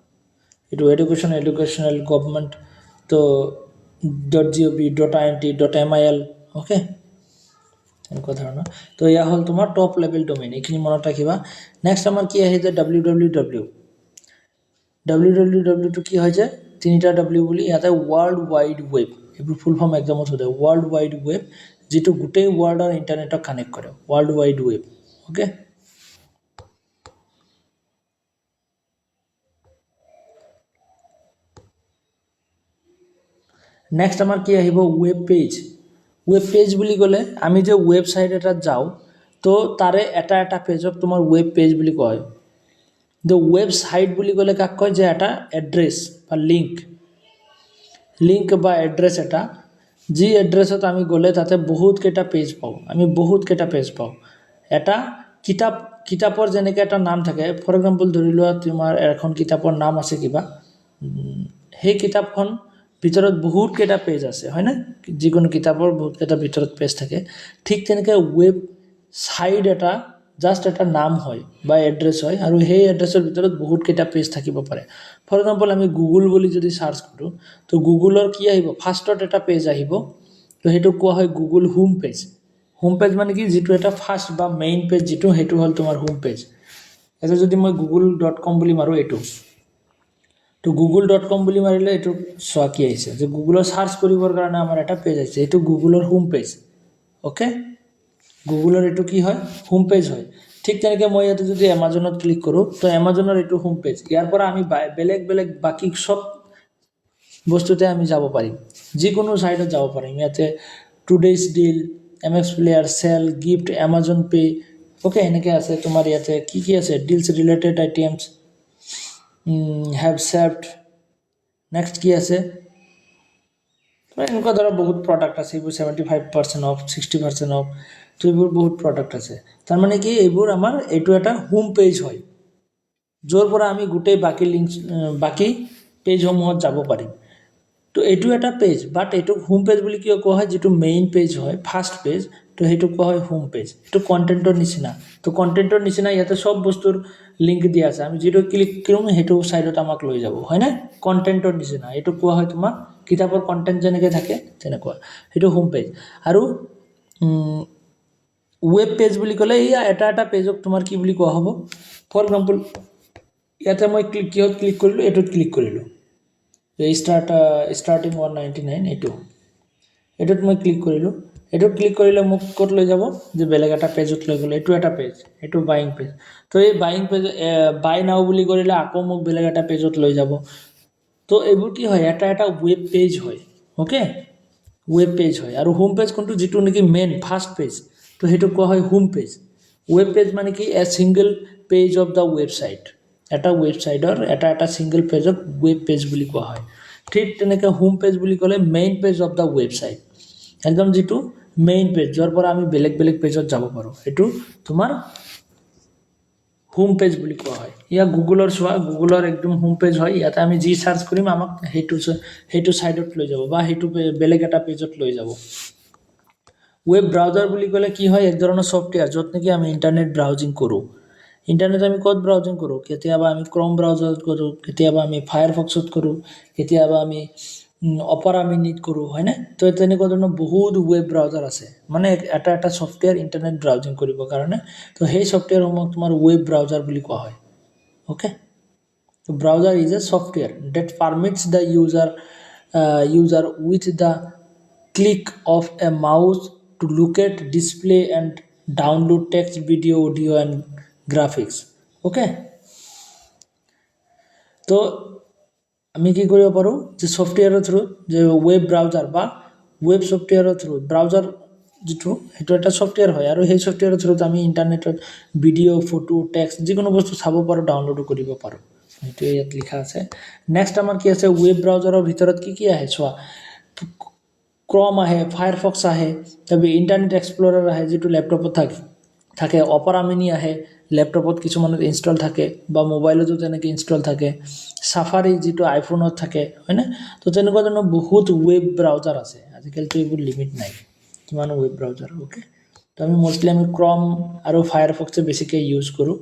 এটো এডুকেশনাল গভৰ্নমেন্ট তো .gov .int .mil ওকে এনেকুৱা ধৰণৰ তো ইয়া হল তোমাৰ টপ লেভেল ডোমেইন এইখিনি মনত ৰাখিবা নেক্সট আমাৰ কি আহে যে www তো কি হয় যে তিনিটা w বুলি ইয়াতে ওয়ার্ল্ড ওয়াইড ওয়েব এইবোৰ ফুল ফৰ্ম এক্সামত হয় ওয়াৰ্ল্ড ওয়াইড ওয়েব যেটো গোটেই ওয়াৰ্ল্ডৰ ইন্টাৰনেটক কানেক্ট কৰে world wide web okay next আমাৰ কি আহিব ওয়েব পেজ বুলি গলে আমি যে ওয়েবসাইট এটা যাও তো তাৰে এটা পেজক তোমাৰ ওয়েব পেজ বুলি কয় the website বুলি গলে কাক কয় যে এটা এড্ৰেছ বা লিংক বা এড্ৰেছ এটা যি এড্ৰেছত আমি গলে তাতে বহুত কেটা পেজ পাও এটা কিতাপৰ যেনেকৈ এটা নাম থাকে ফৰ এক্সাম্পল ধৰি লোৱা তোমাৰ এখন কিতাপৰ নাম আছে কিবা সেই কিতাপখন ভিতৰত বহুত কেটা পেজ আছে হয় না যিকোনো কিতাপৰ বহুত কেটা ভিতৰত পেজ থাকে ঠিক তেনেকৈ ওয়েব সাইট এটা জাস্ট এটা নাম হয় বা এড্ৰেছ হয় আৰু সেই এড্ৰেছৰ ভিতৰত বহুত কেটা পেজ থাকিব পাৰে ফৰ এক্সাম্পল আমি গুগল বুলি যদি সাৰ্চ কৰো তো গুগলৰ কি আহিব ফাৰ্ষ্টত এটা পেজ আহিব তো হেতু কোৱা হয় গুগল হোম পেজ মানে কি যেটো এটা ফাৰ্ষ্ট বা মেইন পেজ যেটো হেতু হল তোমাৰ হোম পেজ এটা যদি মই google.com বুলি মাৰো এটো তো google.com বুলি মাৰিলে এটো সোৱা কি আহিছে যে গুগলৰ সাৰ্চ কৰিবৰ কাৰণে আমাৰ এটা পেজ আছে এটো গুগলৰ হোম পেজ ওকে গুগলৰ এটো কি হয় হোম পেজ হয় ঠিক তেনেকৈ মই ইয়াতে যদি আমাজনত ক্লিক কৰো তো আমাজনৰ এটো হোম পেজ ইয়াৰ পৰা আমি বেলেগ বাকি সব বস্তুতে আমি যাব পাৰিম যিকোনো সাইটত যাব পাৰিম ইয়াতে today's deal mx player sale gift amazon pay okay এনেকৈ আছে তোমাৰ ইয়াতে কি আছে deals related items have served next কি আছে এনেকুৱা ধৰা বহুত প্ৰডাক্ট আছে এইবোৰ 75% অফ 60% অফ তো এইবোৰ বহুত প্ৰডাক্ট আছে তাৰ মানে কি এইবোৰ আমাৰ এটো এটা হোম পেজ হয় যৰ পৰা আমি গোটেই বাকি লিংকস বাকি পেজ সমূহত যাব পাৰিম তো এটো এটা পেজ বাট এটো হোম পেজ বুলি কিয় কোৱা হয় যেটো মেইন পেজ হয় ফাৰ্ষ্ট পেজ তো হেতু কোৱা হয় হোম পেজ এটো কন্টেন্টৰ নিচিনা তো কন্টেন্টৰ নিচিনা ইয়াতে সব বস্তুৰ লিংক দিয়া আছে আমি যেটো ক্লিক কৰিম হেতু সাইডত আমাক লৈ যাব হয় না কন্টেন্টৰ নিচিনা এটো কোৱা হয় তোমাৰ কিতাপৰ কন্টেন্ট যেনেকৈ থাকে তেনেকুৱা হেতু হোম পেজ আৰু ওয়েব পেজ বুলি কলে ইয়া এটা পেজক তোমাৰ কি বুলি কোৱা হ'ব ফৰ এক্সাম্পল ইয়াতে মই ক্লিক কৰিলো এটোত ক্লিক কৰিলো ষ্টাৰ্টিং 199 এইটোত মই ক্লিক কৰিলোঁ। এইটোত ক্লিক কৰিলে মোক ক'ত লৈ যাব যে বেলেগ এটা পেজত লৈ গ'লে, এইটো এটা পেজ, এইটো বাইং পেজ। তো এই বাইং পেজ বাই নাও বুলি কৰিলে আকৌ মোক বেলেগ এটা পেজত লৈ যাব। তো এইবোৰ কি হয়, এটা এটা ৱেব পেজ হয়। অ'কে, ৱেব পেজ হয়। আৰু হোম পেজ কোনটো, যিটো নেকি মেইন ফাৰ্ষ্ট পেজ, তো সেইটো কোৱা হয় হোম পেজ। ৱেব পেজ মানে কি, এ single page of the website. এটা ৱেবছাইটৰ এটা এটা ছিংগল পেজক ৱেব পেজ বুলি কোৱা হয়। ঠিক তেনেকৈ হোম পেজ বুলি ক'লে main page of the website, একদম যিটো মেইন পেজ, য'ৰ পৰা আমি বেলেগ বেলেগ পেজত যাব পাৰোঁ, সেইটো তোমাৰ হোম পেজ বুলি কোৱা হয়। ইয়াক গুগলৰ চোৱা, গুগলৰ একদম হোম পেজ হয়। ইয়াতে আমি যি চাৰ্চ কৰিম আমাক সেইটো ছাইডত লৈ যাব, বা সেইটো বেলেগ এটা পেজত লৈ যাব। ৱেব ব্ৰাউজাৰ বুলি ক'লে কি হয়, এক ধৰণৰ ছফ্টৱেৰ য'ত নেকি আমি ইণ্টাৰনেট ব্ৰাউজিং কৰোঁ। ইণ্টাৰনেট আমি ক'ত ব্ৰাউজিং কৰোঁ, কেতিয়াবা আমি ক্ৰম ব্ৰাউজাৰত কৰোঁ, কেতিয়াবা আমি ফায়াৰফক্সত কৰোঁ, কেতিয়াবা আমি অপেৰা মিনিত কৰোঁ, হয়নে? তো তেনেকুৱা ধৰণৰ বহুত ৱেব ব্ৰাউজাৰ আছে, মানে এটা এটা ছফ্টৱেৰ ইণ্টাৰনেট ব্ৰাউজিং কৰিবৰ কাৰণে। তো সেই ছফ্টৱেৰসমূহক তোমাৰ ৱেব ব্ৰাউজাৰ বুলি কোৱা হয়। Okay, browser is a software that permits the user with the click of a mouse to locate, display and download text, video, audio and graphics. Okay, তো আমি কি কৰিব পাৰোঁ যে ছফ্টৱেৰৰ থ্ৰুত, যে ৱেব ব্ৰাউজাৰ বা ৱেব ছফ্টৱেৰৰ থ্ৰুত, ব্ৰাউজাৰ যিটো সেইটো এটা ছফ্টৱেৰ হয়, আৰু সেই ছফ্টৱেৰৰ থ্ৰুত আমি ইণ্টাৰনেটত ভিডিঅ', ফটো, টেক্সট যিকোনো বস্তু চাব পাৰোঁ, ডাউনলোডো কৰিব পাৰোঁ। সেইটোৱে ইয়াত লিখা আছে। নেক্সট আমাৰ কি আছে, ৱেব ব্ৰাউজাৰৰ ভিতৰত কি কি আহে চোৱা, ক্ৰম আহে, ফায়াৰফক্স আহে, তাৰপিছত ইণ্টাৰনেট এক্সপ্ল'ৰাৰ আহে, যিটো লেপটপত থাকে, অপেৰা মিনি আহে, লেপটপত কিছুমানত ইনষ্টল থাকে, বা মোবাইলতো তেনেকৈ ইনষ্টল থাকে, চাফাৰী যিটো আইফোনত থাকে, হয়নে? তো তেনেকুৱা ধৰণৰ বহুত ৱেব ব্ৰাউজাৰ আছে। আজিকালিতো এইবোৰ লিমিট নাই, কিমান ৱেব ব্ৰাউজাৰ। অ'কে, তো আমি মষ্টলি আমি ক্ৰম আৰু ফায়াৰফক্সে বেছিকৈ ইউজ কৰোঁ।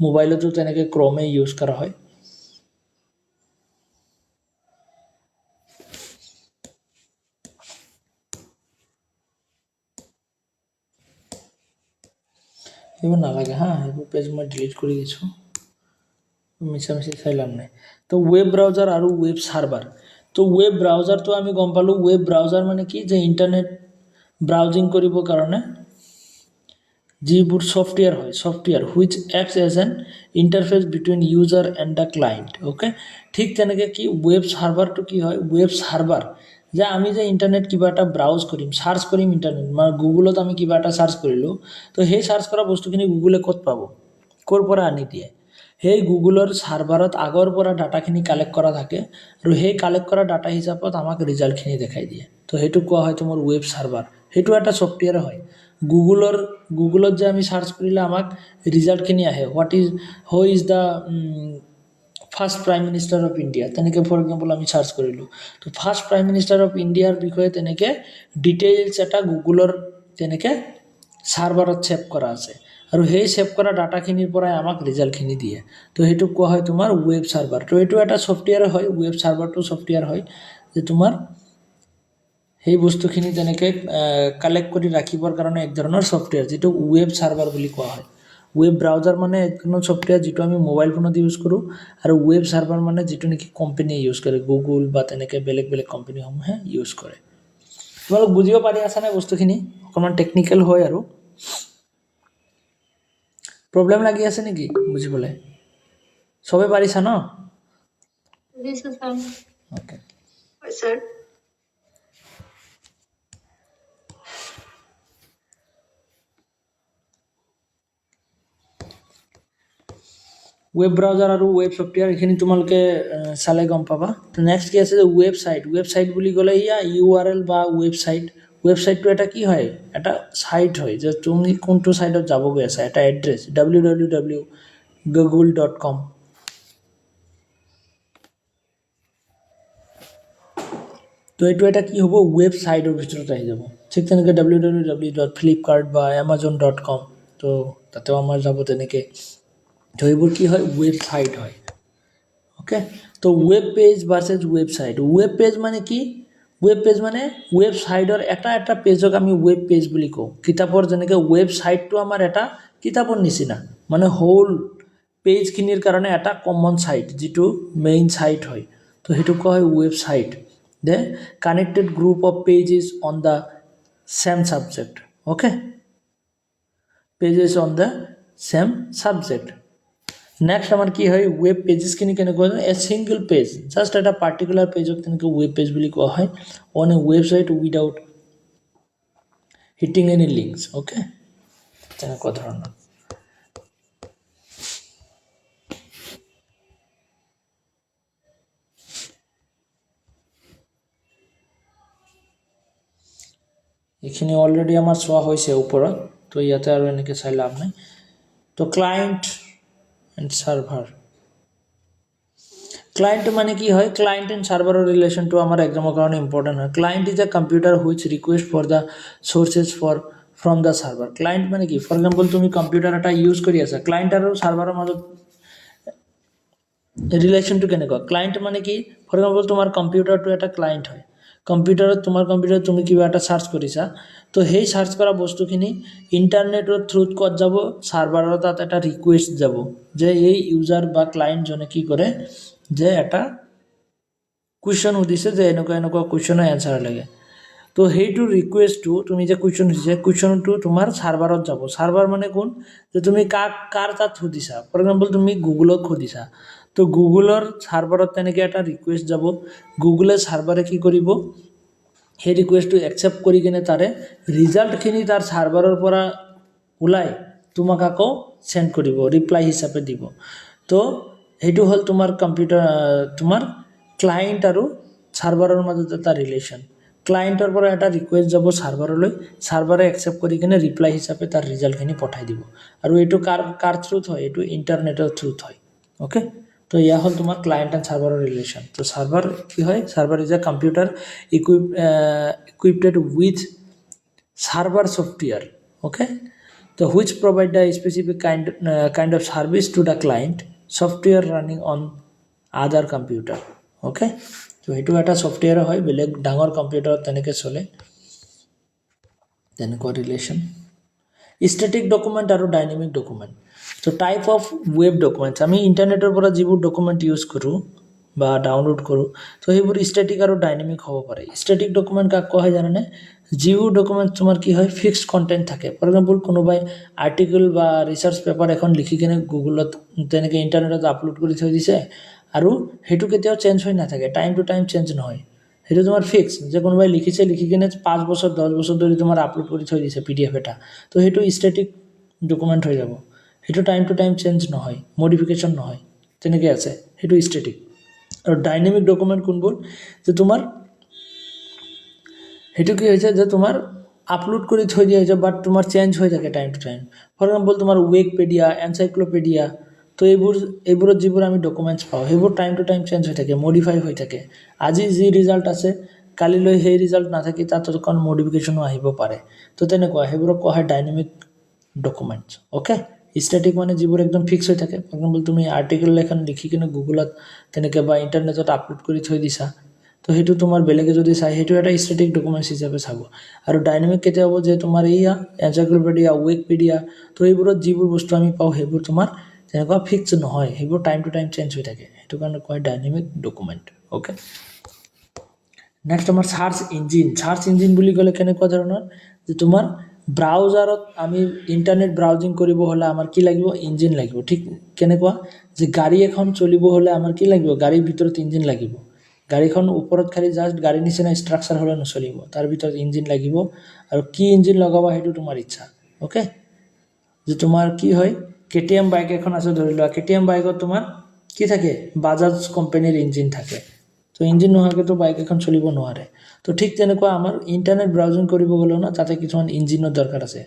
মোবাইলতো তেনেকৈ ক্ৰমে ইউজ কৰা হয়। সেইবোৰ নালাগে হা, সেইবোৰ পেজ মই ডিলিট কৰি দিছোঁ, মিছামিছি চাই লাভ নাই। তো ৱেব ব্ৰাউজাৰ আৰু ৱেব চাৰ্ভাৰ। তো ৱেব ব্ৰাউজাৰটো আমি গম পালোঁ, ৱেব ব্ৰাউজাৰ মানে কি, যে ইণ্টাৰনেট ব্ৰাউজিং কৰিবৰ কাৰণে যিবোৰ ছফ্টৱেৰ হয়, software which acts as an interface between user and the client. Okay, ঠিক তেনেকৈ কি ৱেব চাৰ্ভাৰটো কি হয়, ৱেব চাৰ্ভাৰ, যে আমি যে ইণ্টাৰনেট কিবা এটা ব্ৰাউজ কৰিম, চাৰ্চ কৰিম ইণ্টাৰনেট, মানে গুগলত আমি কিবা এটা চাৰ্চ কৰিলোঁ, তো সেই চাৰ্চ কৰা বস্তুখিনি গুগলে ক'ত পাব, ক'ৰ পৰা আনি দিয়ে, সেই গুগলৰ চাৰ্ভাৰত আগৰ পৰা ডাটাখিনি কালেক্ট কৰা থাকে, আৰু সেই কালেক্ট কৰা ডাটা হিচাপত আমাক ৰিজাল্টখিনি দেখাই দিয়ে। তো সেইটো কোৱা হয় তোমাৰ ৱেব চাৰ্ভাৰ। সেইটো এটা ছফ্টৱেৰ হয়। গুগলত যে আমি চাৰ্চ কৰিলে আমাক ৰিজাল্টখিনি আহে, who is the first prime minister of India, তেনেকৈ ফৰ এক্সাম্পল আমি চাৰ্চ কৰিলোঁ, তো ফাৰ্ষ্ট প্ৰাইম মিনিষ্টাৰ অফ ইণ্ডিয়াৰ বিষয়ে তেনেকৈ ডিটেইলছ এটা গুগলৰ তেনেকৈ চাৰ্ভাৰত ছেভ কৰা আছে, আৰু সেই ছেভ কৰা ডাটাখিনিৰ পৰাই আমাক ৰিজাল্টখিনি দিয়ে। তো সেইটো কোৱা হয় তোমাৰ ৱেব চাৰ্ভাৰ। তো এইটো এটা ছফ্টৱেৰ হয়, ৱেব চাৰ্ভাৰটো ছফ্টৱেৰ হয়, যে তোমাৰ সেই বস্তুখিনি তেনেকৈ কালেক্ট কৰি ৰাখিবৰ কাৰণে এক ধৰণৰ ছফ্টৱেৰ, যিটো ৱেব চাৰ্ভাৰ বুলি কোৱা হয়। ৱেব ব্ৰাউজাৰ মানে এক ধৰণৰ ছফ্টৱেৰ যিটো আমি মোবাইল ফোনত ইউজ কৰোঁ, আৰু ৱেব চাৰ্ভাৰ মানে যিটো নেকি কোম্পানীয়ে ইউজ কৰে, গুগল বা তেনেকৈ বেলেগ বেলেগ কোম্পানীসমূহে ইউজ কৰে। তোমালোক বুজিব পাৰি আছানে বস্তুখিনি? অকণমান টেকনিকেল হয়, আৰু প্ৰব্লেম লাগি আছে নেকি বুজিবলৈ? চবে পাৰিছা ন? Okay, sir. ৱেব ব্ৰাউজাৰ আৰু ৱেব ছফ্টৱেৰ এইখিনি তোমালোকে চালে গম পাবা। তো নেক্সট কি আছে, যে ৱেবছাইট। ৱেবছাইট বুলি ক'লে ইয়া URL বা ৱেবছাইট। ৱেবছাইটটো এটা কি হয়, এটা ছাইট হয়, যে তুমি কোনটো ছাইটত যাব গৈ আছা, এটা এড্ৰেছ, www.google.com। তো এইটো এটা কি হ'ব, ৱেবছাইটৰ ভিতৰত আহি যাব। ঠিক তেনেকৈ www.flipkart বা amazon.com, তো তাতেও আমাৰ যাব তেনেকৈ। তো এইবোৰ কি হয়, ৱেবছাইট হয়। অ'কে, তো web page versus website. Web page মানে কি, ৱেব পেজ মানে ৱেবছাইটৰ এটা এটা পেজক আমি ৱেব পেজ বুলি কওঁ। কিতাপৰ যেনেকৈ ৱেবছাইটটো আমাৰ এটা কিতাপৰ নিচিনা, মানে হোল পেজখিনিৰ কাৰণে এটা কমন ছাইট, যিটো মেইন ছাইট হয়। তো সেইটো কোৱা হয় website the connected group of pages on the same subject okay pages on the same subject next আমাৰ কি হয় web pages খিনি কেনেকৈ a single page just এটা particular page ক তেনেকৈ web page বুলি কোৱা হয় on a website without hitting any links okay তেনেকুৱা ধৰণৰ এইখিনি অলৰেডি আমাৰ চোৱা হৈছে ওপৰত তো ইয়াতে আৰু এনেকৈ চাই লাভ নাই তো ক্লায়েণ্ট এণ্ড চাৰ্ভাৰ ক্লায়েণ্ট মানে কি হয় ক্লায়েণ্ট এণ্ড চাৰ্ভাৰৰ ৰিলেশ্যনটো আমাৰ এক্সামৰ কাৰণে ইম্পৰ্টেণ্ট হয় client is a computer which request for the sources from the server client মানে কি ফৰ এক্সাম্পল তুমি কম্পিউটাৰ এটা ইউজ কৰি আছা ক্লায়েণ্ট আৰু চাৰ্ভাৰৰ মাজত ৰিলেশ্যনটো কেনেকুৱা ক্লায়েণ্ট মানে কি ফৰ এক্সাম্পল তোমাৰ কম্পিউটাৰটো এটা ক্লায়েণ্ট হয় কম্পিউটাৰত তোমাৰ কম্পিউটাৰত তুমি কিবা এটা চাৰ্চ কৰিছা তো সেই চাৰ্চ কৰা বস্তুখিনি ইণ্টাৰনেটৰ থ্ৰুত ক'ত যাব চাৰ্ভাৰৰ তাত এটা ৰিকুৱেষ্ট যাব যে এই ইউজাৰ বা ক্লায়েণ্টজনে কি কৰে যে এটা কুৱেশ্যন সুধিছে যে এনেকুৱা এনেকুৱা কুৱেশ্যনৰ এনচাৰ লাগে তো সেইটো ৰিকুৱেষ্টটো তুমি যে কুৱেশ্যন সুধিছে কুৱেশ্যনটো তোমাৰ চাৰ্ভাৰত যাব চাৰ্ভাৰ মানে কোন যে তুমি কাৰ তাত সুধিছা ফৰ এক্সাম্পল তুমি গুগলক সুধিছা তো গুগলৰ চাৰ্ভাৰত তেনেকৈ এটা ৰিকুৱেষ্ট যাব গুগলে চাৰ্ভাৰে কি কৰিব সেই ৰিকুৱেষ্টটো একচেপ্ট কৰি কিনে তাৰে ৰিজাল্টখিনি তাৰ চাৰ্ভাৰৰ পৰা ওলাই তোমাক আকৌ চেণ্ড কৰিব ৰিপ্লাই হিচাপে দিব তো সেইটো হ'ল তোমাৰ কম্পিউটাৰ তোমাৰ ক্লায়েণ্ট আৰু চাৰ্ভাৰৰ মাজত এটা ৰিলেশ্যন ক্লায়েণ্টৰ পৰা এটা ৰিকুৱেষ্ট যাব চাৰ্ভাৰলৈ চাৰ্ভাৰে একচেপ্ট কৰি কিনে ৰিপ্লাই হিচাপে তাৰ ৰিজাল্টখিনি পঠাই দিব আৰু এইটো কাৰ থ্ৰুত হয় এইটো ইণ্টাৰনেটৰ থ্ৰুত হয় অ'কে তো এয়া হ'ল তোমাৰ ক্লায়েণ্ট এণ্ড চাৰ্ভাৰৰ ৰিলেশ্যন তো চাৰ্ভাৰ কি হয় server is a computer equipped with server software okay so which provide a specific kind of service to the client software running on other computer okay so এইটো এটা software হয় বেলেগ ডাঙৰ কম্পিউটাৰত তেনেকৈ চলে তেনেকুৱা ৰিলেশ্যন static document আৰু dynamic document so type of web documents আমি ইণ্টাৰনেটৰ পৰা যিবোৰ ডকুমেণ্ট ইউজ কৰোঁ বা ডাউনলোড কৰোঁ তো সেইবোৰ ষ্টেটিক আৰু ডাইনামিক হ'ব পাৰে ষ্টেটিক ডকুমেণ্ট কাক কোৱা হয় জানানে যিবোৰ ডকুমেণ্ট তোমাৰ কি হয় ফিক্সড কণ্টেণ্ট থাকে ফৰ এক্সাম্পল কোনোবাই আৰ্টিকল বা ৰিচাৰ্চ পেপাৰ এখন লিখি কিনে গুগলত তেনেকৈ ইণ্টাৰনেটত আপলোড কৰি থৈ দিছে আৰু সেইটো কেতিয়াও চেঞ্জ হৈ নাথাকে টাইম টু টাইম চেঞ্জ নহয় সেইটো তোমাৰ ফিক্স যে কোনোবাই লিখি কিনে 5 বছৰ 10 বছৰ ধৰি তোমাৰ আপলোড কৰি থৈ দিছে PDF এটা তো সেইটো ষ্টেটিক ডকুমেণ্ট হৈ যাব সেইটো টাইম টু টাইম চেঞ্জ নহয় মডিফিকেশ্যন নহয় তেনেকৈ আছে সেইটো ষ্টেটিক আৰু ডাইনামিক ডকুমেণ্ট কোনবোৰ যে তোমাৰ সেইটো কি হৈছে যে তোমাৰ আপলোড কৰি থৈ দিয়া হৈছে বাট তোমাৰ চেঞ্জ হৈ থাকে time to time for example তোমাৰ ৱিকিপিডিয়া এনচাইক্লোপিডিয়া তো এইবোৰত যিবোৰ আমি ডকুমেণ্টছ পাওঁ সেইবোৰ টাইম টু টাইম চেঞ্জ হৈ থাকে মডিফাই হৈ থাকে আজি যি ৰিজাল্ট আছে কালিলৈ সেই ৰিজাল্ট নাথাকি তাত অকণ মডিফিকেশ্যনো আহিব পাৰে তো তেনেকুৱা সেইবোৰক কোৱা হয় ডাইনামিক ডকুমেণ্টছ অ'কে ষ্টেটিক মানে যিবোৰ একদম ফিক্স হৈ থাকে ফৰ এক্সাম্পল তুমি আৰ্টিকেল এখন লিখি কিনে গুগলত তেনেকৈ বা ইণ্টাৰনেটত আপলোড কৰি থৈ দিছা তো সেইটো তোমাৰ বেলেগে যদি চাই সেইটো এটা ষ্টেটিক ডকুমেণ্টছ হিচাপে চাব আৰু ডাইনামিক কেতিয়া হ'ব যে তোমাৰ এইয়া এনচাইক্লোপিডিয়া ৱিকিপিডিয়া তো এইবোৰত যিবোৰ বস্তু আমি পাওঁ সেইবোৰ তোমাৰ তেনেকুৱা ফিক্স নহয় সেইবোৰ টাইম টু টাইম চেঞ্জ হৈ থাকে সেইটো কাৰণে কয় ডাইনামিক ডকুমেণ্ট অ'কে নেক্সট আমাৰ চাৰ্চ ইঞ্জিন বুলি ক'লে কেনেকুৱা ধৰণৰ যে তোমাৰ ব্ৰাউজাৰত আমি ইণ্টাৰনেট ব্ৰাউজিং কৰিব হ'লে আমাৰ কি লাগিব ইঞ্জিন লাগিব ঠিক কেনেকুৱা যে গাড়ী এখন চলিব হ'লে আমাৰ কি লাগিব গাড়ীৰ ভিতৰত ইঞ্জিন লাগিব গাড়ীখন ওপৰত খালি জাষ্ট গাড়ীৰ নিচিনা ষ্ট্ৰাকচাৰ হ'লে নচলিব তাৰ ভিতৰত ইঞ্জিন লাগিব আৰু কি ইঞ্জিন লগাবা সেইটো তোমাৰ ইচ্ছা অ'কে যে তোমাৰ কি হয় KTM বাইক এখন আছে ধৰি লোৱা KTM বাইকত তোমাৰ কি থাকে বাজাজ কোম্পানীৰ ইঞ্জিন থাকে তো ইঞ্জিন নোহোৱাকৈতো বাইক এখন চলিব নোৱাৰে তো ঠিক তেনেকুৱা আমাৰ ইণ্টাৰনেট ব্ৰাউজিং কৰিব গ'লেও না তাতে কিছুমান ইঞ্জিনৰ দৰকাৰ আছে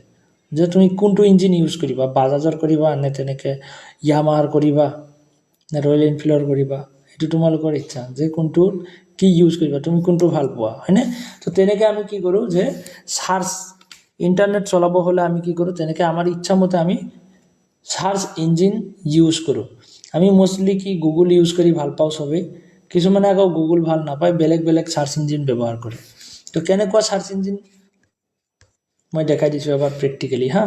যে তুমি কোনটো ইঞ্জিন ইউজ কৰিবা বাজাজৰ কৰিবা নে তেনেকৈ য়ামাহাৰ কৰিবা নে ৰয়েল এনফিল্ডৰ কৰিবা সেইটো তোমালোকৰ ইচ্ছা যে কোনটো কি ইউজ কৰিবা তুমি কোনটো ভাল পোৱা হয়নে তো তেনেকৈ আমি কি কৰোঁ যে চাৰ্চ ইণ্টাৰনেট চলাব হ'লে আমি কি কৰোঁ তেনেকৈ আমাৰ ইচ্ছা মতে আমি চাৰ্চ ইঞ্জিন ইউজ কৰোঁ আমি মষ্টলি কি গুগল ইউজ কৰি ভাল পাওঁ চবেই কিছুমানে আকৌ গুগল ভাল নাপায় বেলেগ চাৰ্চ ইঞ্জিন ব্যৱহাৰ কৰে তো কেনেকুৱা চাৰ্চ ইঞ্জিন মই দেখাই দিছোঁ এবাৰ প্ৰেক্টিকেলি হা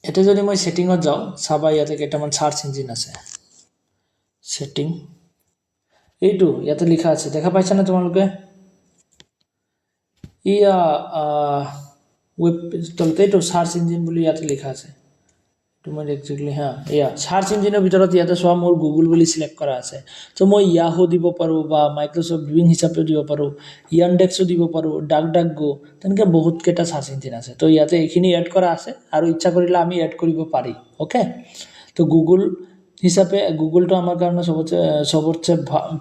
এতিয়া যদি মই ছেটিঙত যাওঁ চাবা ইয়াতে কেইটামান চাৰ্চ ইঞ্জিন আছে সেটিং এইটো ইয়াতে লিখা আছে দেখা পাইছা না তোমালোকে ইয়া ওয়েব তলতে এইটো সার্চ ইঞ্জিন বুলি ইয়াতে লিখা আছে তোমাৰ একজেক্টলি হা এয়া সাৰ্চ ইঞ্জিনৰ ভিতৰত ইয়াতে চোৱা মোৰ গুগল বুলি সিলেক্ট কৰা আছে তো মই ইয়াহু দিব পাৰো বা মাইক্ৰোসফট বিং হিচাপে দিব পাৰো ইয়ান্ডেক্সও দিব পাৰো ডাকডাকগো তেনেকে বহুত কেইটা সাৰ্চ ইঞ্জিন আছে তো ইয়াতে এইখিনি এড কৰা আছে আৰু ইচ্ছা কৰিলে আমি এড কৰিব পাৰি ওকে তো গুগল হিচাপে গুগলটো আমাৰ কাৰণে সবতছে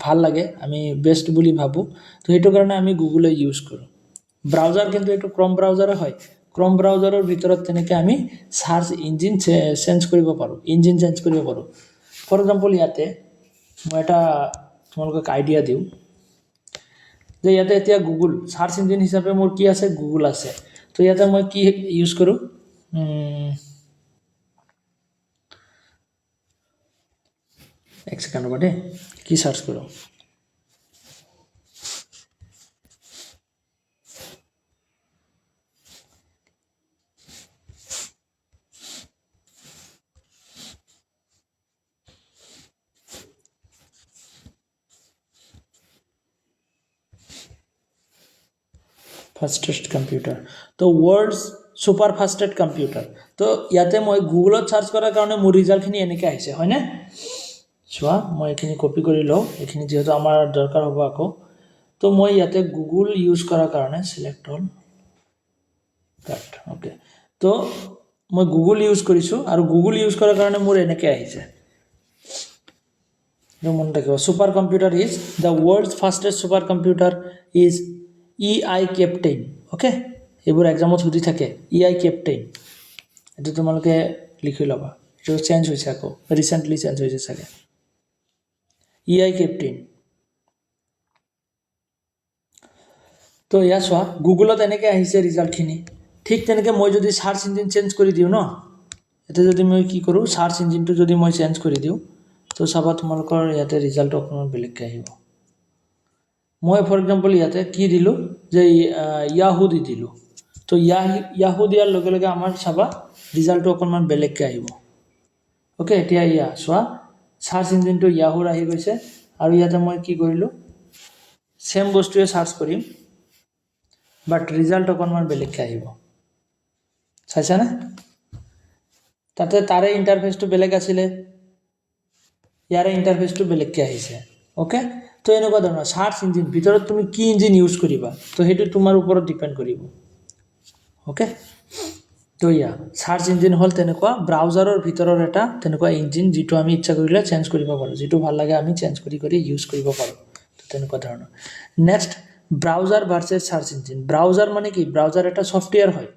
ভাল লাগে আমি বেস্ট বুলি ভাবো তো সেইটো কাৰণে আমি গুগলে ইউজ কৰো ব্ৰাউজাৰ কিন্তু একটু ক্ৰম ব্ৰাউজাৰে হয় ক্ৰম ব্ৰাউজাৰেৰ ভিতৰত তেনেকে আমি সাৰ্চ ইঞ্জিন চেঞ্জ কৰিব পাৰো ইঞ্জিন চেঞ্জ কৰিব পাৰো ফৰ এক্সাম্পল ইয়াতে মই এটা তোমালোকক আইডিয়া দিওঁ যে ইয়াতে এতিয়া গুগল সার্চ ইঞ্জিন হিচাপে মোৰ কি আছে গুগল আছে তো ইয়াতে মই কি ইউজ কৰো এক সেকেন্ড ৰবা কি সাৰ্চ কৰো fastest computer তো world's super fastest computer তো ইয়াতে মই গুগলত সার্চ কৰাৰ কাৰণে মোৰ ৰিজাল্ট খিনি এনেকৈ আহিছে হয় না চোৱা মই এখিনি কপি কৰি লও এখিনি যেহেতু আমাৰ দৰকাৰ হ'ব আকৌ তো মই ইয়াতে গুগল ইউজ কৰাৰ কাৰণে সিলেক্ট হল কাট ওকে তো মই গুগল ইউজ কৰিছো আৰু গুগল ইউজ কৰাৰ কাৰণে মোৰ এনেকৈ আহিছে মন ৰাখিব super computer is the world's fastest super computer is EI Captain okay এইবোৰ এক্সামত সুধি থাকে EI Captain এটো তোমালোকে লিখি লবা এটো চেঞ্জ হৈছে আকৌ ৰিসেন্টলি চেঞ্জ হৈছে চাগে EI Captain তো ইয়া চোৱা গুগলত এনেকৈ আহিছে ৰিজাল্ট খিনি ঠিক তেনেকৈ মই যদি সাৰ্চ ইঞ্জিন চেঞ্জ কৰি দিও ন এটা যদি মই কি কৰো সাৰ্চ ইঞ্জিনটো যদি মই চেঞ্জ কৰি দিও তো চাবা তোমালোকৰ ইয়াতে ৰিজাল্ট অকমান বেলেগকৈ আহিব মই ফৰ এক্সাম্পল ইয়াতে কি দিলো যে ইয়াহু দি দিলো তো ইয়াহু দিয়াৰ লগে লগে আমাৰ চাবা ৰিজাল্টটো অকমান বেলেগকৈ আহিব ওকে এতিয়া ইয়া চোৱা সাৰ্চ ইঞ্জিনটো ইয়াহুৰ আহি গৈছে আৰু ইয়াতে মই কি কৰিলো সেম বস্তুৱে সাৰ্চ কৰিম বাট ৰিজাল্ট অকমান বেলেগকৈ আহিব চাইছা না তাতে তাৰে ইন্টাৰফেসটো বেলেগ আছিল ইয়াৰে ইন্টাৰফেসটো বেলেগকৈ আহিছে ওকে তো এনেকুৱা ধৰণৰ সাৰ্চ ইঞ্জিন ভিতৰত তুমি কি ইঞ্জিন ইউজ কৰিবা তো হেতু তোমাৰ ওপৰত ডিপেন্ড কৰিব ওকে তো ইয়া সাৰ্চ ইঞ্জিন হল তেনেকুৱা ব্ৰাউজাৰৰ ভিতৰৰ এটা তেনেকুৱা ইঞ্জিন যেটো আমি ইচ্ছা কৰিলে চেঞ্জ কৰিব পাৰো যেটো ভাল লাগে আমি চেঞ্জ কৰি ইউজ কৰিব পাৰো তো তেনেকুৱা ধৰণৰ next browser versus search engine browser মানে কি ব্রাউজার এটা সফটওয়্যার হয়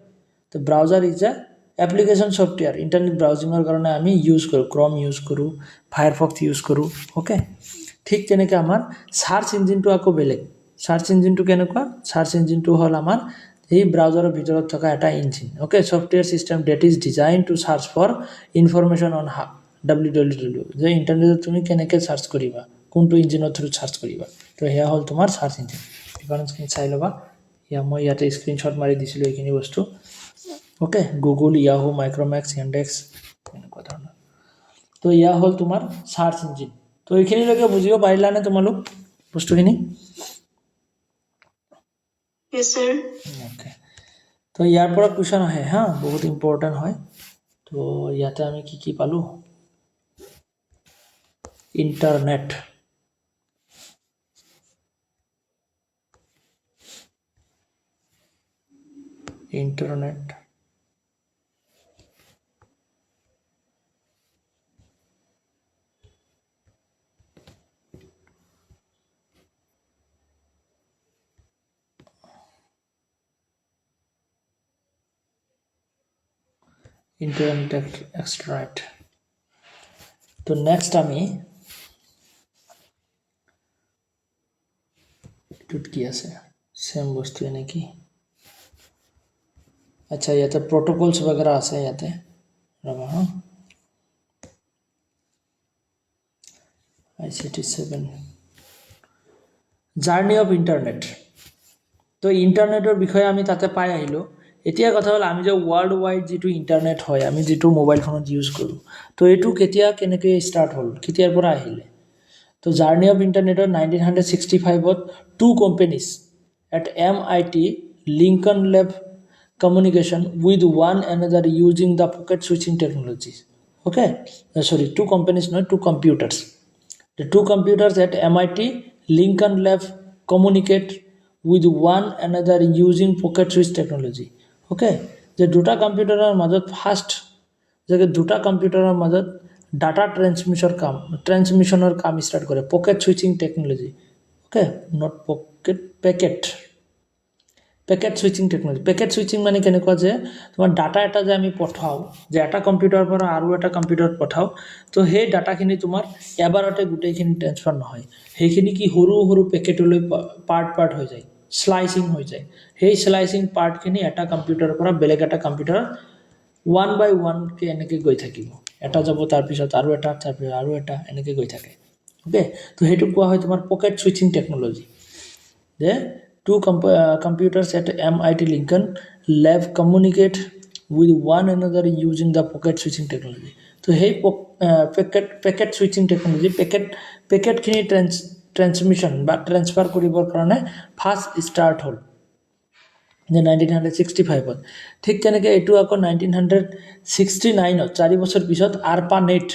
তো browser is a application software internet ব্ৰাউজিংৰ কাৰণে আমি ইউজ কৰো ক্ৰম ইউজ কৰো ফায়াৰফক্স ইউজ কৰো ওকে ঠিক তেনেকৈ আমাৰ সাৰ্চ ইঞ্জিনটো আকৌ বেলেগ সাৰ্চ ইঞ্জিনটো কেনেকুৱা সাৰ্চ ইঞ্জিনটো হল আমাৰ এই ব্ৰাউজাৰৰ ভিতৰত থকা এটা engine okay software system that is design to search for information on www যে ইন্টাৰনেটত তুমি কেনেকৈ সাৰ্চ কৰিবা কোনটো ইঞ্জিনৰ থ্ৰু সাৰ্চ কৰিবা তো হেয়া হল তোমাৰ সাৰ্চ ইঞ্জিন ডিফাৰেন্সখিনি চাই লবা ইয়া মই ইয়াতে স্ক্ৰিনশ্বট মাৰি দিছিলো এইখিনি বস্তু ওকে গুগল ইয়াহু মাইক্ৰোম্যাক্স ইন্ডেক্স এনেকুৱা ধৰণৰ তো ইয়া হল তোমাৰ সাৰ্চ ইঞ্জিন তো এইখিনিলৈকে বুজিব পাৰিলানে তোমালোক বস্তুখিনি Yes, sir. ওকে তো ইয়াৰ পৰা কোৱেশ্চন আহে হা বহুত ইম্পৰ্টেন্ট হয় তো ইয়াতে আমি কি পালো ইন্টাৰনেট ইন্টাৰনেট ইন্টারনেট এক্সট্রাক্ট তো নেক্সট আমি এটুত কি আছে সেম বস্তু নেকি আচ্ছা ইয়াতে প্রটোকলস वगैरह আছে ইয়াতে ৰবা হা ICT 7 জাৰ্নি অফ ইন্টাৰনেট তো ইন্টাৰনেটৰ বিষয়ে আমি তাতে পাই আহিলো এতিয়া কথা হল আমি যে ওয়ার্ল্ড ওয়াইড যেটো ইন্টারনেট হয় আমি যেটো মোবাইল ফোনত ইউজ কৰো তো এটু কেতিয়া কেনেকৈ স্টাৰ্ট হল কেতিয়াৰ পৰা আহিলে তো জাৰ্নি অফ ইণ্টাৰনেটৰ 1965ত two companies at MIT Lincoln lab communication with one another using the pocket switching technologies. Okay, sorry, two companies, not two computers. The two computers at MIT Lincoln Lab communicate with one another using pocket switch technology. Okay, the দুটা কম্পিউটাৰৰ মাজত first যে দুটা কম্পিউটাৰৰ মাজত data ট্ৰেন্সমিশ্যনৰ কাম start কৰে pocket switching technology okay not packet switching technology packet switching মানে কেনেকুৱা যে তোমাৰ ডাটা এটা যে আমি পঠাওঁ যে এটা কম্পিউটাৰৰ পৰা আৰু এটা কম্পিউটাৰত পঠাওঁ তো সেই ডাটাখিনি তোমাৰ এবাৰতে গোটেইখিনি ট্ৰেন্সফাৰ নহয় সেইখিনি কি সৰু সৰু পেকেটলৈ পাৰ্ট হৈ যায় স্লাইচিং হৈ যায় সেই স্লাইচিং পাৰ্টখিনি এটা কম্পিউটাৰৰ পৰা বেলেগ এটা কম্পিউটাৰত ওৱান বাই ওৱানকৈ এনেকৈ গৈ থাকিব এটা যাব তাৰপিছত আৰু এটা তাৰপিছত আৰু এটা এনেকৈ গৈ থাকে অ'কে তো সেইটো কোৱা হয় তোমাৰ পকেট সুইচিং টেকনলজি যে two computers at MIT Lincoln Lab communicate with one another using the pocket switching technology. So hey packet switching technology packet khini transmission বা transfer কৰিবৰ কাৰণে ফাৰ্ষ্ট ষ্টাৰ্ট হ'ল যে 1965ত ঠিক তেনেকৈ এইটো আকৌ 1969ত 4 বছৰ পিছত ARPANET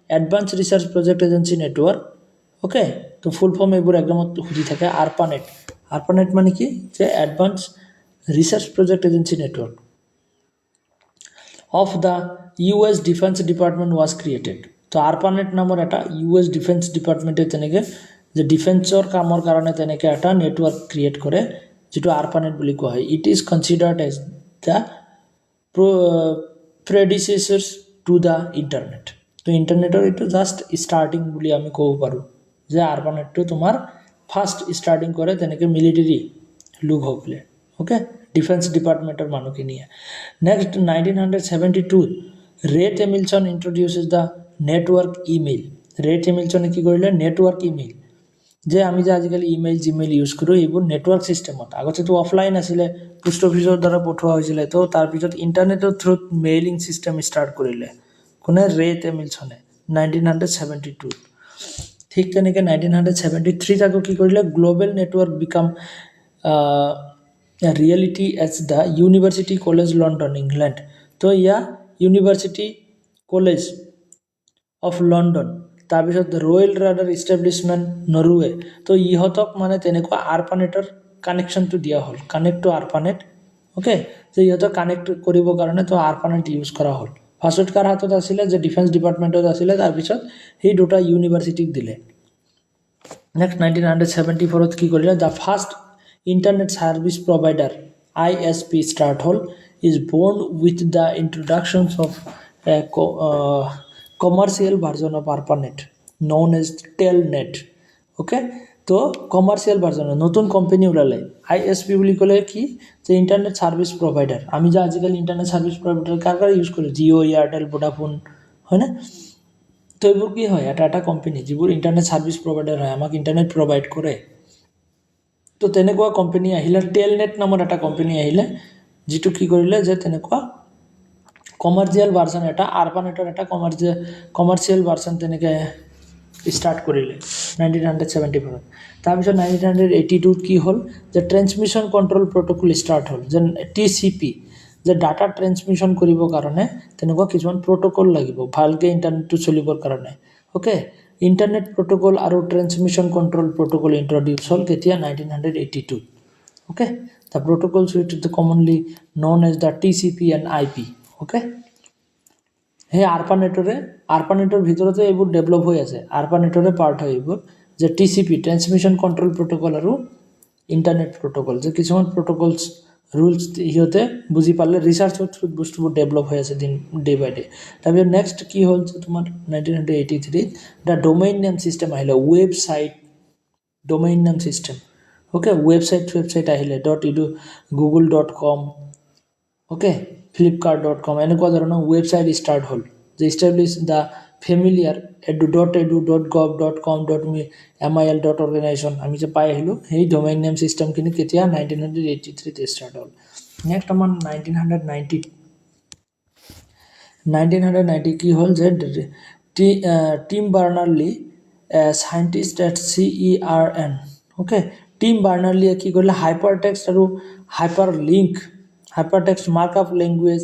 advance research project agency network okay তো ফুল ফৰ্ম এইবোৰ একদমত সুধি থাকে ARPANET মানে কি যে advance research project agency network of the US defence department was created তো ARPANET নামৰ এটা US ডিফেন্স ডিপাৰ্টমেণ্টে তেনেকৈ যে ডিফেন্সৰ কামৰ কাৰণে তেনেকৈ এটা নেটৱৰ্ক ক্ৰিয়েট কৰে যেটো ARPANET বুলি কোৱা হয় it is considered as the predecessors to the internet তো ইণ্টাৰনেটৰ এইটো জাষ্ট ষ্টাৰ্টিং বুলি আমি ক'ব পাৰোঁ যে ARPANETটো তোমাৰ ফাৰ্ষ্ট ষ্টাৰ্টিং কৰে তেনেকৈ মিলিটাৰী লোকসকলে অ'কে ডিফেন্স ডিপাৰ্টমেণ্টৰ মানুহখিনিয়ে নেক্সট 1972 ৰে টেমিলছন ইণ্ট্ৰডিউচেছ দ্য নেটৱৰ্ক ইমেইল ৰে টেমিলছনে কি কৰিলে নেটৱৰ্ক ইমেইল যে আমি যে আজিকালি ইমেইল জিমেইল ইউজ কৰোঁ এইবোৰ নেটৱৰ্ক ছিষ্টেমত আগতেতো অফলাইন আছিলে পোষ্ট অফিচৰ দ্বাৰা পঠোৱা হৈছিলে তো তাৰপিছত ইণ্টাৰনেটৰ থ্ৰুত মেইলিং ছিষ্টেম ষ্টাৰ্ট কৰিলে কোনে ৰে টেমিলছনে 1972 ঠিক তেনেকৈ 1973 আকৌ কি কৰিলে global network become reality as the university college London England তো ইয়া ইউনিভাৰ্চিটি কলেজ অফ লণ্ডন তাৰপিছত ৰয়েল ৰাডাৰ ইষ্টাব্লিছমেণ্ট নৰৱে তো ইহঁতক মানে তেনেকুৱা ARPANETৰ কানেকশ্যনটো দিয়া হ'ল কানেক্ট টু ARPANET অ'কে যে ইহঁতক কানেক্ট কৰিবৰ কাৰণে তো ARPANET ইউজ কৰা হ'ল ফাৰ্ষ্টত কাৰ হাতত আছিলে যে ডিফেন্স ডিপাৰ্টমেণ্টত আছিলে তাৰপিছত সেই দুটা ইউনিভাৰ্চিটিক দিলে নেক্সট 1974ত কি কৰিলে the first internet service provider ISP start হ'ল is born with the introductions of commercial version of ARPANET known as Telnet okay তো কমাৰ্চিয়েল ভাৰ্জন নতুন কোম্পানী ওলালে ISP বুলি ক'লে কি যে ইণ্টাৰনেট ছাৰ্ভিচ প্ৰভাইডাৰ আমি যে আজিকালি ইণ্টাৰনেট ছাৰ্ভিচ প্ৰভাইডাৰ কাৰ ইউজ কৰোঁ জিঅ' এয়াৰটেল ভোডাফোন হয়নে তো এইবোৰ কি হয় এটা কোম্পানী যিবোৰ ইণ্টাৰনেট ছাৰ্ভিচ প্ৰভাইডাৰ হয় আমাক ইণ্টাৰনেট প্ৰভাইড কৰে তো তেনেকুৱা কোম্পানী আহিলে টেলনেট নামৰ এটা কোম্পানী আহিলে যিটো কি কৰিলে যে তেনেকুৱা কমাৰ্চিয়েল ভাৰ্জন এটা ARPANETৰ এটা কমাৰ্চিয়েল ভাৰ্জন তেনেকৈ ষ্টাৰ্ট কৰিলে 1974ত তাৰপিছত 1982ত কি হ'ল যে ট্ৰেন্সমিশ্যন কণ্ট্ৰল প্ৰট'কল ষ্টাৰ্ট হ'ল যে TCP যে ডাটা ট্ৰেন্সমিশ্যন কৰিবৰ কাৰণে তেনেকুৱা কিছুমান প্ৰট'কল লাগিব ভালকৈ ইণ্টাৰনেটটো চলিবৰ কাৰণে অ'কে ইণ্টাৰনেট প্ৰট'কল আৰু ট্ৰেন্সমিশ্যন কণ্ট্ৰল প্ৰট'কল ইণ্ট্ৰডিউচ হ'ল কেতিয়া 1982 okay the protocols with the commonly known as the TCP and IP okay সেই ARPANETৰ ভিতৰতে এইবোৰ ডেভেলপ হৈ আছে ARPANETৰে পাৰ্ট হয় এইবোৰ যে TCP ট্ৰেন্সমিশ্যন কণ্ট্ৰল প্ৰট'কল আৰু ইণ্টাৰনেট প্ৰট'কল যে কিছুমান প্ৰট'কলছ ৰুলছ সিহঁতে বুজি পালে ৰিচাৰ্চৰ থ্ৰুত বস্তুবোৰ ডেভেলপ হৈ আছে ডে বাই ডে তাৰপিছত নেক্সট কি হ'ল যে তোমাৰ 1983 দ্য ডোমেইন নেম ছিষ্টেম আহিলে website domain name system okay website আহিলে .edu google.com অ'কে flipkart.com এনেকুৱা ধৰণৰ ৱেবছাইট ষ্টাৰ্ট হ'ল যে ইষ্টাব্লিছ দ্য ফেমিলিয়াৰ .edu.gov.com.mil.organization আমি যে পাই আহিলোঁ সেই ডোমেইন নেম ছিষ্টেমখিনি কেতিয়া 1983ত ষ্টাৰ্ট হ'ল নেক্সট আমাৰ 1990 কি হ'ল যে Tim Berners Lee scientist at CERN, okay. Tim বাৰ্নাৰ্লিয়ে কি কৰিলে, হাইপাৰ টেক্সট আৰু hyper link, hyper text markup language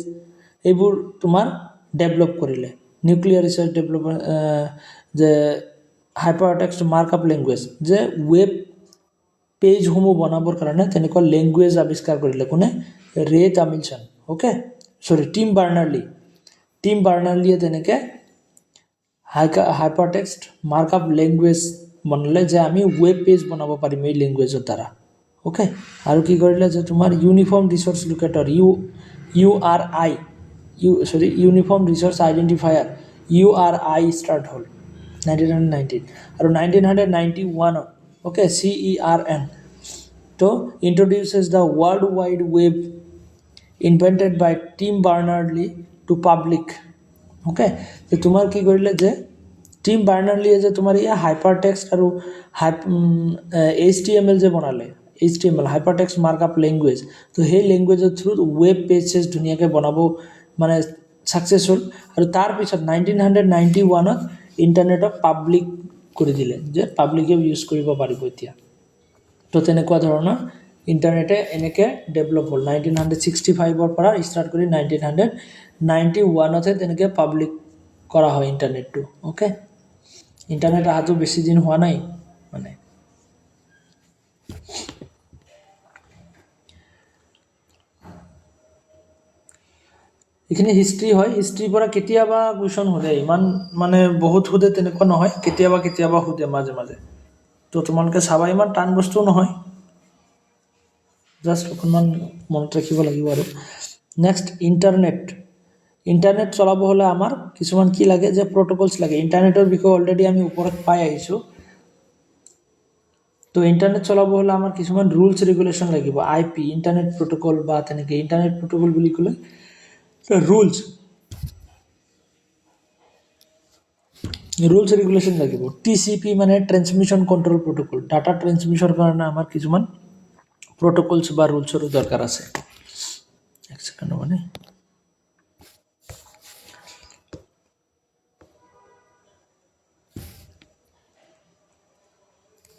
এইবোৰ তোমাৰ ডেভেলপ কৰিলে। নিউক্লিয়াৰ ৰিচাৰ্চ ডেভেলপমেণ্ট, যে হাইপাৰ টেক্সট মাৰ্কআপ লেংগুৱেজ, যে ৱেব পেজসমূহ বনাবৰ কাৰণে তেনেকুৱা লেংগুৱেজ আৱিষ্কাৰ কৰিলে। কোনে? ৰে তামিলচন, অ'কে, টিম বাৰ্নাৰ্লিয়ে তেনেকৈ হাইপাৰ টেক্সট মাৰ্কআপ লেংগুৱেজ বনালে, যে আমি ৱেব পেজ বনাব পাৰিম এই লেংগুৱেজৰ দ্বাৰা, অ'কে। আৰু কি কৰিলে, যে তোমাৰ uniform resource locator URI, uniform resource identifier URI start হ'ল 1919, আৰু 1991, অ'কে, CERN তো introduces the World Wide Web invented by Tim Berners-Lee to public, okay. যে তোমাৰ কি কৰিলে, যে টিম বাৰ্নাৰ্লিয়ে যে তোমাৰ এই হাইপাৰ টেক্সট আৰু HTML যে বনালে, HTML hyper text markup language, তো সেই লেংগুৱেজৰ থ্ৰুত ৱেব পেজেছ ধুনীয়াকৈ বনাব মানে ছাকচেছফুল। আৰু তাৰপিছত 1991 ইণ্টাৰনেটক পাব্লিক কৰি দিলে, যে পাব্লিকে ইউজ কৰিব পাৰিব এতিয়া। তো তেনেকুৱা ধৰণৰ ইণ্টাৰনেটে এনেকৈ ডেভেলপ হ'ল 1965 পৰা ষ্টাৰ্ট কৰি 1991 তেনেকৈ পাব্লিক কৰা হয় ইণ্টাৰনেটটো, অ'কে। ইণ্টাৰনেট অহাটো বেছি দিন হোৱা নাই মানে। এইখিনি হিষ্ট্ৰী হয়। হিষ্ট্ৰীৰ পৰা কেতিয়াবা কুৱেশ্যন সোধে, ইমান মানে বহুত সোধে তেনেকুৱা নহয়, কেতিয়াবা সোধে মাজে মাজে। তো তোমালোকে চাবা, ইমান টান বস্তু নহয়, জাষ্ট অকণমান মনত ৰাখিব লাগিব। আৰু নেক্সট ইণ্টাৰনেট চলাব হ'লে আমাৰ কিছুমান কি লাগে, যে প্ৰট'কলছ লাগে। ইণ্টাৰনেটৰ বিষয়ে অলৰেডি আমি ওপৰত পাই আহিছোঁ। তো ইণ্টাৰনেট চলাব হ'লে আমাৰ কিছুমান ৰুলছ ৰেগুলেশ্যন লাগিব। IP ইণ্টাৰনেট প্ৰট'কল, বা তেনেকৈ ইণ্টাৰনেট প্ৰট'কল বুলি ক'লে ৰুলছ ৰেগুলেশ্যন লাগিব। TCP মানে ট্ৰেন্সমিশ্যন কণ্ট্ৰল প্ৰট'কল, ডাটা ট্ৰেন্সমিশ্যনৰ কাৰণে আমাৰ কিছুমান প্ৰট'কলছ বা ৰুলছৰো দৰকাৰ আছে। এক ছেকেণ্ড মানে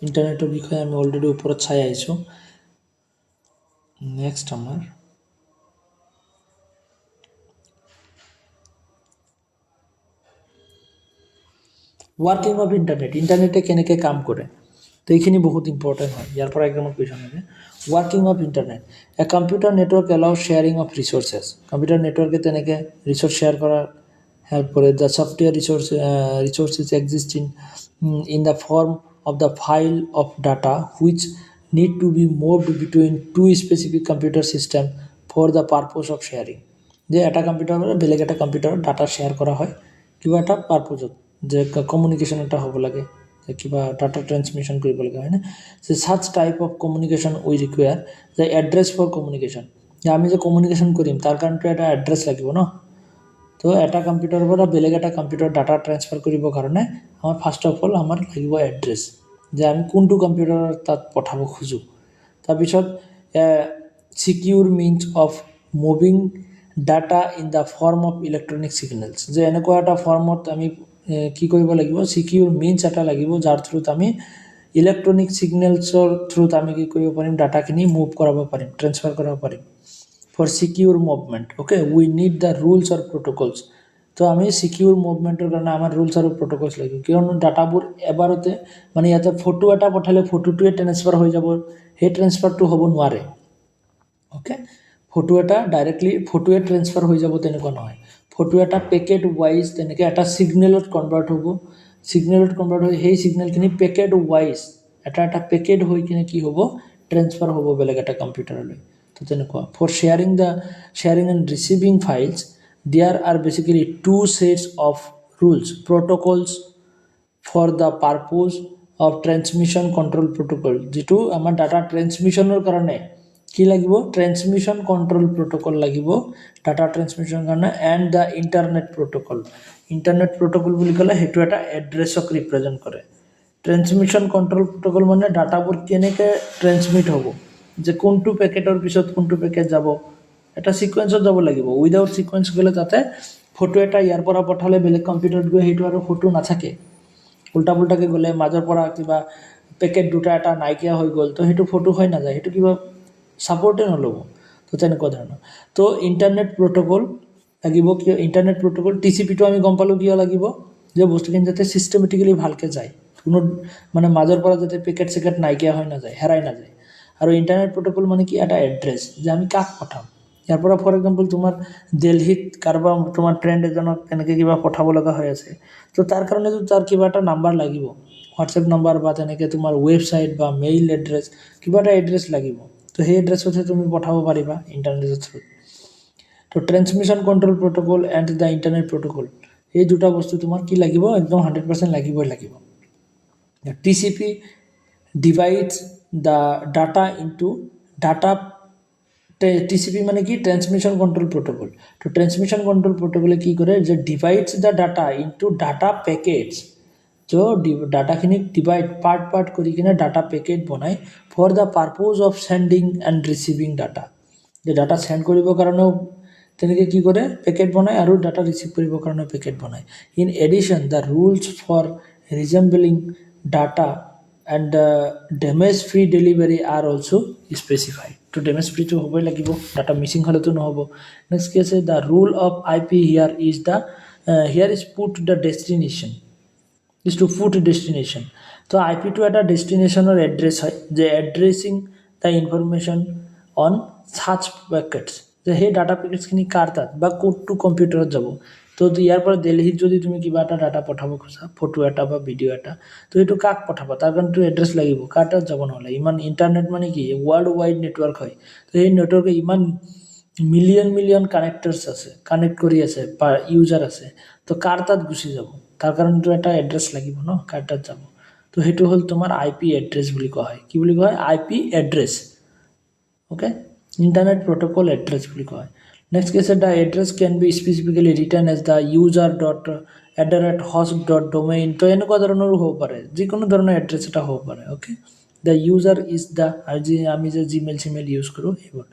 ইণ্টাৰনেটৰ বিষয়ে আমি অলৰেডি ওপৰত চাই আহিছোঁ। নেক্সট আমাৰ ৱাৰ্কিং অফ ইণ্টাৰনেটে কেনেকৈ কাম কৰে, তো এইখিনি বহুত ইম্পৰ্টেণ্ট হয়। ইয়াৰ পৰা একদম কুৱেশ্যন আহে। Working of internet, a computer network allows sharing of resources. Computer নেটৱৰ্কে তেনেকৈ ৰিচোৰ্চ শ্বেয়াৰ কৰা হেল্প কৰে। The software resources exist in the form of the file of data which need to be moved between two specific computer system for the purpose of sharing. যে এটা কম্পিউটাৰৰ বেলেগ এটা কম্পিউটাৰত ডাটা শ্বেয়াৰ কৰা হয় কিবা এটা পাৰ্পজত, যে কমিউনিকেশ্যন এটা হ'ব লাগে, যে কিবা ডাটা ট্ৰেন্সমিশ্যন কৰিব লাগে, হয়নে? যে ছাচ টাইপ অফ কমিউনিকেশ্যন উই ৰিকুৱায়াৰ যে এড্ৰেছ ফৰ কমিউনিকেশ্যন, যে আমি যে কমিউনিকেশ্যন কৰিম তাৰ কাৰণেতো এটা এড্ৰেছ লাগিব ন। তো এটা কম্পিউটাৰৰ পৰা বেলেগ এটা কম্পিউটাৰ ডাটা ট্ৰেন্সফাৰ কৰিবৰ কাৰণে আমাৰ ফাৰ্ষ্ট অফ অল আমাৰ লাগিব এড্ৰেছ, যে আমি কোনটো কম্পিউটাৰত তাত পঠাব খোজোঁ। তাৰপিছত secure means of moving data in the form of electronic signals, যে এনেকুৱা এটা ফৰ্মত আমি কি কৰিব লাগিব, ছিকিউৰ মিনছ এটা লাগিব, যাৰ থ্ৰুত আমি ইলেক্ট্ৰনিক ছিগনেলছৰ থ্ৰুত আমি কি কৰিব পাৰিম, ডাটাখিনি মুভ কৰাব পাৰিম, ট্ৰেন্সফাৰ কৰাব পাৰিম। For secure movement, okay, we need the rules or protocols. তো আমি ছিকিউৰ মুভমেণ্টৰ কাৰণে আমাৰ ৰুলছ আৰু প্ৰট'কলছ লাগিব, কিয়নো ডাটাবোৰ এবাৰতে মানে ইয়াতে ফটো এটা পঠালে ফটোটোৱে ট্ৰেন্সফাৰ হৈ যাব, সেই ট্ৰেন্সফাৰটো হ'ব নোৱাৰে, অ'কে। ফটো এটা ডাইৰেক্টলি ফটোৱে ট্ৰেন্সফাৰ হৈ যাব তেনেকুৱা নহয়। ফটো এটা পেকেট ৱাইজ তেনেকৈ এটা ছিগনেলত কনভাৰ্ট হ'ব, হৈ সেই ছিগনেলখিনি পেকেট ৱাইজ এটা পেকেট হৈ কিনে কি হ'ব, ট্ৰেন্সফাৰ হ'ব বেলেগ এটা কম্পিউটাৰলৈ। তো তেনেকুৱা for sharing and receiving files there are basically two sets of rules protocols for the purpose of transmission control protocol, যিটো আমাৰ ডাটা ট্ৰেন্সমিশ্যনৰ কাৰণে কি লাগিব, ট্ৰেন্সমিশ্যন কণ্ট্ৰল প্ৰট'কল লাগিব ডাটা ট্ৰেন্সমিশ্যনৰ কাৰণে, এণ্ড দ্য ইণ্টাৰনেট প্ৰট'কল বুলি ক'লে সেইটো এটা এড্ৰেছক ৰিপ্ৰেজেণ্ট কৰে। ট্ৰেন্সমিশ্যন কণ্ট্ৰল প্ৰট'কল মানে ডাটাবোৰ কেনেকৈ ট্ৰেন্সমিট হ'ব, যে কোনটো পেকেটৰ পিছত কোনটো পেকেট যাব, এটা ছিকুৱেঞ্চত যাব লাগিব। উইদাউট ছিকুৱেঞ্চ গ'লে তাতে ফটো এটা ইয়াৰ পৰা পঠালে বেলেগ কম্পিউটাৰত গৈ সেইটো আৰু ফটো নাথাকে, উল্টা পুল্টাকৈ গ'লে মাজৰ পৰা কিবা পেকেট দুটা এটা নাইকিয়া হৈ গ'ল তো সেইটো ফটো হৈ নাযায়, সেইটো কিবা ছাপৰ্টে নল'ব। তো তেনেকুৱা ধৰণৰ। তো ইণ্টাৰনেট প্ৰট'কল লাগিব, কিয় ইণ্টাৰনেট প্ৰট'কল TCP-টো আমি গম পালোঁ কিয় লাগিব, যে বস্তুখিনি যাতে ছিষ্টেমেটিকেলি ভালকৈ যায়, কোনো মানে মাজৰ পৰা যাতে পেকেট চেকেট নাইকিয়া হৈ নাযায়, হেৰাই নাযায়। আৰু ইণ্টাৰনেট প্ৰট'কল মানে কি, এটা এড্ৰেছ যে আমি কাক পঠাম। ইয়াৰ পৰা ফৰ এক্সাম্পল তোমাৰ দিল্লীত কাৰোবাৰ তোমাৰ ফ্ৰেণ্ড এজনক এনেকৈ কিবা পঠাব লগা হৈ আছে, তো তাৰ কাৰণেতো তাৰ কিবা এটা নাম্বাৰ লাগিব, হোৱাটছএপ নাম্বাৰ বা তেনেকৈ তোমাৰ ৱেবছাইট বা মেইল এড্ৰেছ, কিবা এটা এড্ৰেছ লাগিব। তো সেই এড্ৰেছতহে তুমি পঠাব পাৰিবা ইণ্টাৰনেটৰ থ্ৰুত। তো transmission control protocol and the internet protocol, এই দুটা বস্তু তোমাৰ কি লাগিব, একদম 100% লাগিবই লাগিব। TCP divides the data into data, TCP মানে কি, ট্ৰেন্সমিশ্যন কণ্ট্ৰল প্ৰট'কল। তো ট্ৰেন্সমিশ্যন কণ্ট্ৰল প্ৰট'কলে কি কৰে, যে divides the data into data packets, তো ডাটাখিনিক ডিভাইড পাৰ্ট কৰি কিনে ডাটা পেকেট বনায় for the purpose of sending and receiving data. যে ডাটা চেণ্ড কৰিবৰ কাৰণেও তেনেকৈ কি কৰে, পেকেট বনায়, আৰু ডাটা ৰিচিভ কৰিবৰ কাৰণেও পেকেট বনায়। In addition the rules for reassembling data and damage free delivery are also' specified. তো ডেমেজ ফ্ৰীটো হ'বই লাগিব, ডাটা মিচিং হ'লেতো নহ'ব। নেক্সট কি আছে, the rule of IP here is put the destination is to put destination. তো IP-টো এটা ডেষ্টিনেশ্যনৰ এড্ৰেছ হয়, যে addressing the information on ছাচ packets, যে সেই ডাটা পেকেটছখিনি কাৰ তাত বা ক'তটো কম্পিউটাৰত যাব। তো ইয়াৰ পৰা দিল্লীত যদি তুমি কিবা এটা ডাটা পঠাব খোজা, ফটো এটা বা ভিডিঅ' এটা, তো সেইটো কাক পঠাবা, তাৰ কাৰণেতো এড্ৰেছ লাগিব, কাৰ তাত যাব নহ'লে। ইমান ইণ্টাৰনেট মানে কি, ৱৰ্ল্ড ৱাইড নেটৱৰ্ক হয়। তো সেই নেটৱৰ্কে ইমান মিলিয়ন কানেক্টাৰ্ছ আছে, কানেক্ট কৰি আছে, ইউজাৰ আছে, তো কাৰ তাত গুচি যাব, তাৰ কাৰণেতো এটা এড্ৰেছ লাগিব ন, কাৰ তাত যাব। তো সেইটো হ'ল তোমাৰ IP এড্ৰেছ বুলি কোৱা হয়। কি বুলি কোৱা হয়, IP address. Okay, internet protocol address বুলি কোৱা হয়। নেক্সট কি আছে, the address can be specifically return as the user.host.domain, তো এনেকুৱা ধৰণৰো হ'ব পাৰে, যিকোনো ধৰণৰ এড্ৰেছ এটা হ'ব পাৰে। Okay, the user is the, আমি যে জিমেইল চিমেইল ইউজ কৰোঁ সেইবোৰ।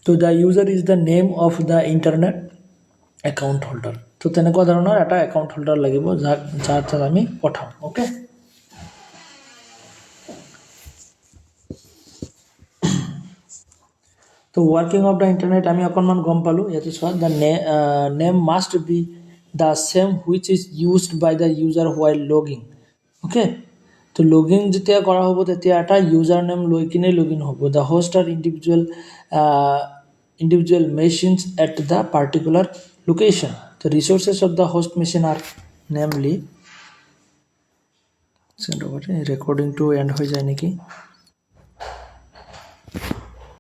তো the user is the name of the internet account holder. তো তেনেকুৱা ধৰণৰ এটা একাউণ্ট হোল্ডাৰ লাগিব, যাৰ তাত আমি পঠাম। অ'কে, তো ৱৰ্কিং অফ দ্য ইণ্টাৰনেট আমি অকণমান গম পালোঁ। ইয়াতে চোৱা, the name must be the same which is used by the user while logging. Okay, তো লগিন যেতিয়া কৰা হ'ব, তেতিয়া এটা ইউজাৰ নেম লৈ কিনে লগিন হ'ব। The host R individual machines at the particular location. The resources of the host machine are namely, ৰেকৰ্ডিংটো এণ্ড হৈ যায় নেকি।